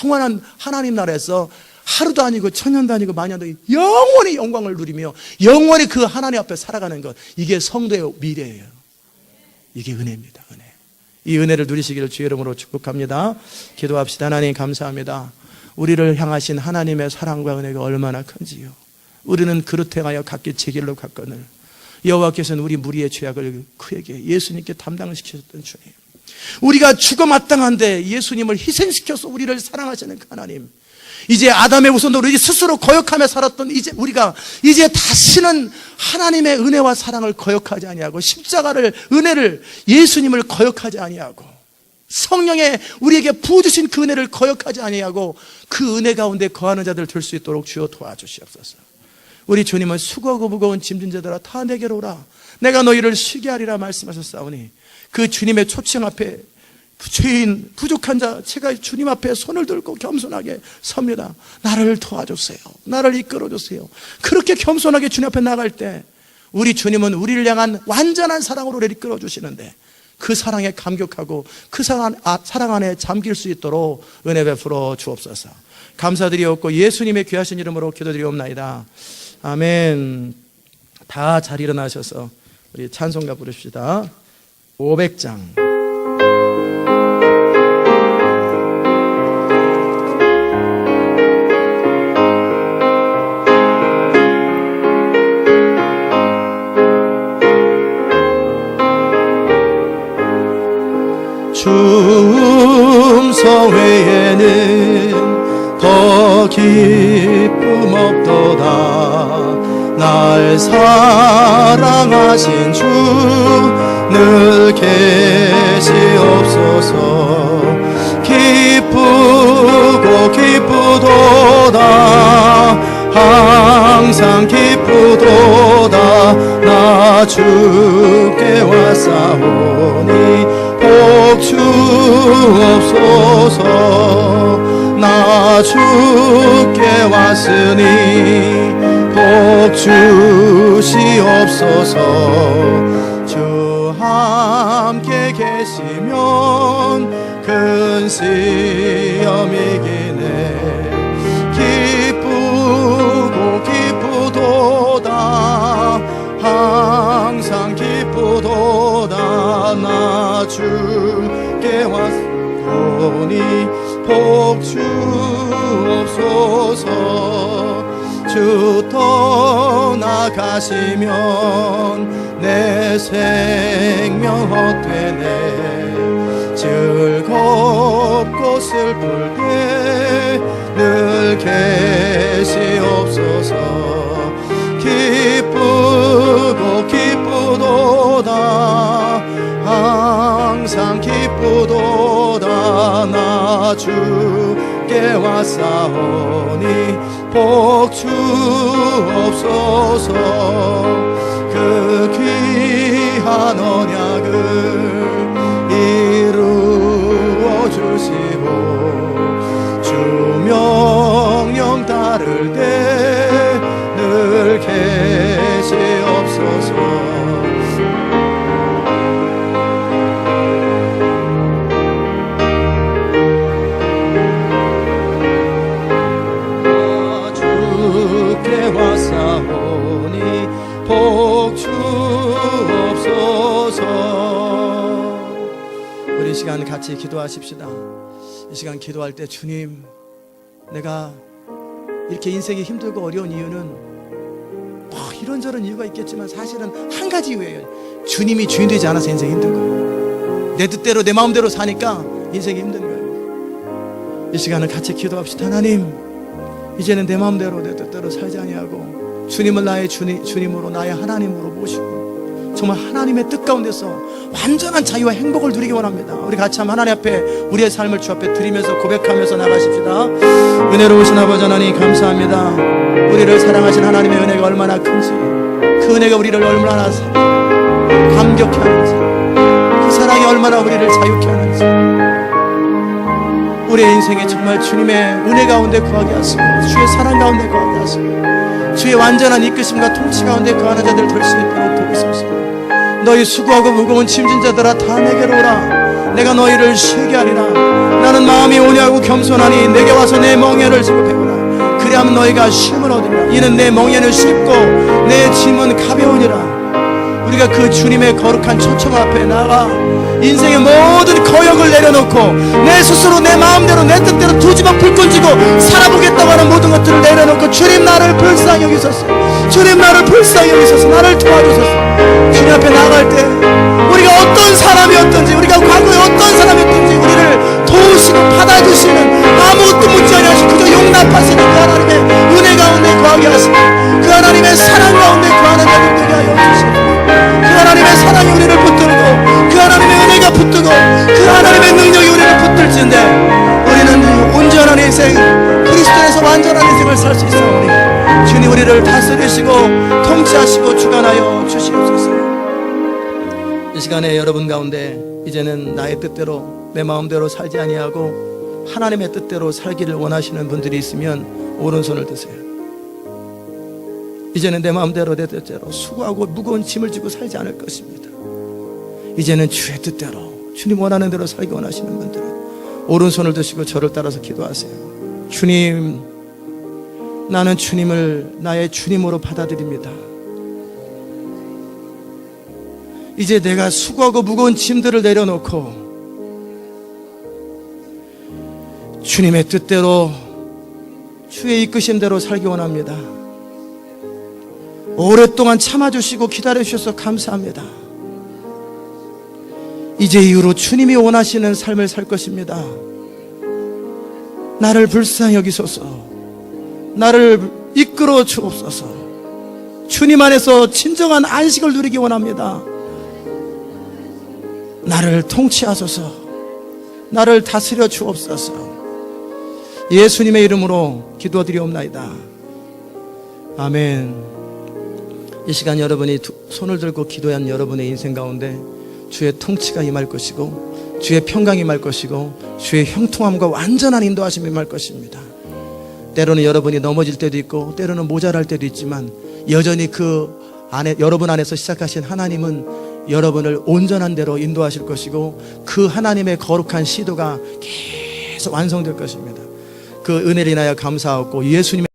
영원한 하나님 나라에서 하루도 아니고 천년도 아니고 만년도 영원히 영광을 누리며 영원히 그 하나님 앞에 살아가는 것, 이게 성도의 미래예요. 이게 은혜입니다. 은혜. 이 은혜를 누리시기를 주의 이름으로 축복합니다. 기도합시다. 하나님 감사합니다. 우리를 향하신 하나님의 사랑과 은혜가 얼마나 큰지요. 우리는 그릇 행하여 각기 제 길로 갔거늘 여호와께서는 우리 무리의 죄악을 그에게 예수님께 담당시키셨던 주님, 우리가 죽어 마땅한데 예수님을 희생시켜서 우리를 사랑하시는 그 하나님, 이제 아담의 후손으로 우리 스스로 거역하며 살았던 이제 우리가 이제 다시는 하나님의 은혜와 사랑을 거역하지 아니하고 십자가를, 은혜를, 예수님을 거역하지 아니하고 성령의 우리에게 부어주신 그 은혜를 거역하지 아니하고 그 은혜 가운데 거하는 자들 될 수 있도록 주여 도와주시옵소서. 우리 주님은 수고하고 무거운 짐진 자들아 다 내게로 오라, 내가 너희를 쉬게 하리라 말씀하셨사오니 그 주님의 초청 앞에 죄인 부족한 자 제가 주님 앞에 손을 들고 겸손하게 섭니다. 나를 도와주세요, 나를 이끌어주세요. 그렇게 겸손하게 주님 앞에 나갈 때 우리 주님은 우리를 향한 완전한 사랑으로 우리를 이끌어주시는데 그 사랑에 감격하고 그 사랑 안에 잠길 수 있도록 은혜 베풀어 주옵소서. 감사드리옵고 예수님의 귀하신 이름으로 기도드리옵나이다. 아멘. 다 잘 일어나셔서 우리 찬송가 부르십시다. 500장. 충성 외에는 더 기쁨 없도다. 날 사랑하신 주 늘 계시옵소서. 기쁘고 기쁘도다, 항상 기쁘도다. 나 주께 왔사오니 복 주옵소서. 나 주께 왔으니 복 주시옵소서. 주 함께 계시면 큰 시험 이기네. 기쁘고 기쁘도다, 항상 기쁘도다. 나 주께 왔으니 복 주옵소서. 주 떠나가시면 내 생명 헛되네. 즐겁고 슬플 때 늘 계시옵소서. 기쁘고 기쁘도다, 항상 기쁘도다. 나 주께 왔사오니 복 주옵소서. 그 귀한 언약을 이루어 주시고 주 명령 따를 때 늘 계시옵소서. 왔사오니 복 주옵소서. 우리 이 시간 같이 기도하십시다. 이 시간 기도할 때 주님, 내가 이렇게 인생이 힘들고 어려운 이유는 이런저런 이유가 있겠지만 사실은 한 가지 이유예요. 주님이 주인 되지 않아서 인생이 힘든 거예요. 내 뜻대로 내 마음대로 사니까 인생이 힘든 거예요. 이 시간을 같이 기도합시다. 하나님, 이제는 내 마음대로 내 뜻대로 살지 아니하고 주님을 나의 주님으로, 나의 하나님으로 모시고 정말 하나님의 뜻 가운데서 완전한 자유와 행복을 누리기 원합니다. 우리 같이 한번 하나님 앞에 우리의 삶을 주 앞에 드리면서 고백하면서 나가십시다. 은혜로우신 아버지 하나님 감사합니다. 우리를 사랑하신 하나님의 은혜가 얼마나 큰지, 그 은혜가 우리를 얼마나 감격해 하는지, 그 사랑이 얼마나 우리를 자유케 하는지, 우리의 인생에 정말 주님의 은혜 가운데 거하게 하시고 주의 사랑 가운데 거하게 하시고 주의 완전한 이끄심과 통치 가운데 거하는 자들 될 수 있도록 도우소서. 너희 수고하고 무거운 짐진 자들아 다 내게로 오라. 내가 너희를 쉬게 하리라. 나는 마음이 온유하고 겸손하니 내게 와서 내 멍에를 지고 배우라. 그리하면 너희가 쉼을 얻으리라. 이는 내 멍에는 쉽고 내 짐은 가벼우니라. 우리가 그 주님의 거룩한 초청 앞에 나가 인생의 모든 거역을 내려놓고 내 스스로 내 마음대로 내 뜻대로 두지막 불끈 쥐고 살아보겠다고 하는 모든 것들을 내려놓고 주님 나를 불쌍히 여기소서. 주님 나를 불쌍히 여기소서. 나를 도와주소서. 주님 앞에 나갈 때 우리가 어떤 사람이었든지 우리가 과거에 어떤 사람이었든지 우리를 도우시고 받아주시는 아무것도 묻지 아니하시고 그저 용납하시는 그 하나님의 은혜 가운데 거하게 하시고 그 하나님의 사랑 가운데 거하는 여러분 되게 하여 주시옵소서. 그 하나님의 사랑이 우리를 붙들고 그 하나님의 은혜가 붙들고 그 하나님의 능력이 우리를 붙들지인데 우리는 온전한 인생 그리스도에서 완전한 인생을 살 수 있사오니 주님 우리를 다스리시고 통치하시고 주관하여 주시옵소서. 이 시간에 여러분 가운데 이제는 나의 뜻대로 내 마음대로 살지 아니하고 하나님의 뜻대로 살기를 원하시는 분들이 있으면 오른손을 드세요. 이제는 내 마음대로 내 뜻대로 수고하고 무거운 짐을 지고 살지 않을 것입니다. 이제는 주의 뜻대로 주님 원하는 대로 살기 원하시는 분들은 오른손을 드시고 저를 따라서 기도하세요. 주님, 나는 주님을 나의 주님으로 받아들입니다. 이제 내가 수고하고 무거운 짐들을 내려놓고 주님의 뜻대로 주의 이끄심대로 살기 원합니다. 오랫동안 참아주시고 기다려주셔서 감사합니다. 이제 이후로 주님이 원하시는 삶을 살 것입니다. 나를 불쌍히 여기소서. 나를 이끌어 주옵소서. 주님 안에서 진정한 안식을 누리기 원합니다. 나를 통치하소서. 나를 다스려 주옵소서. 예수님의 이름으로 기도드리옵나이다. 아멘. 이 시간 여러분이 손을 들고 기도한 여러분의 인생 가운데 주의 통치가 임할 것이고 주의 평강이 임할 것이고 주의 형통함과 완전한 인도하심이 임할 것입니다. 때로는 여러분이 넘어질 때도 있고 때로는 모자랄 때도 있지만 여전히 그 안에 여러분 안에서 시작하신 하나님은 여러분을 온전한 대로 인도하실 것이고 그 하나님의 거룩한 시도가 계속 완성될 것입니다. 그 은혜를 인하여 감사하고 예수님의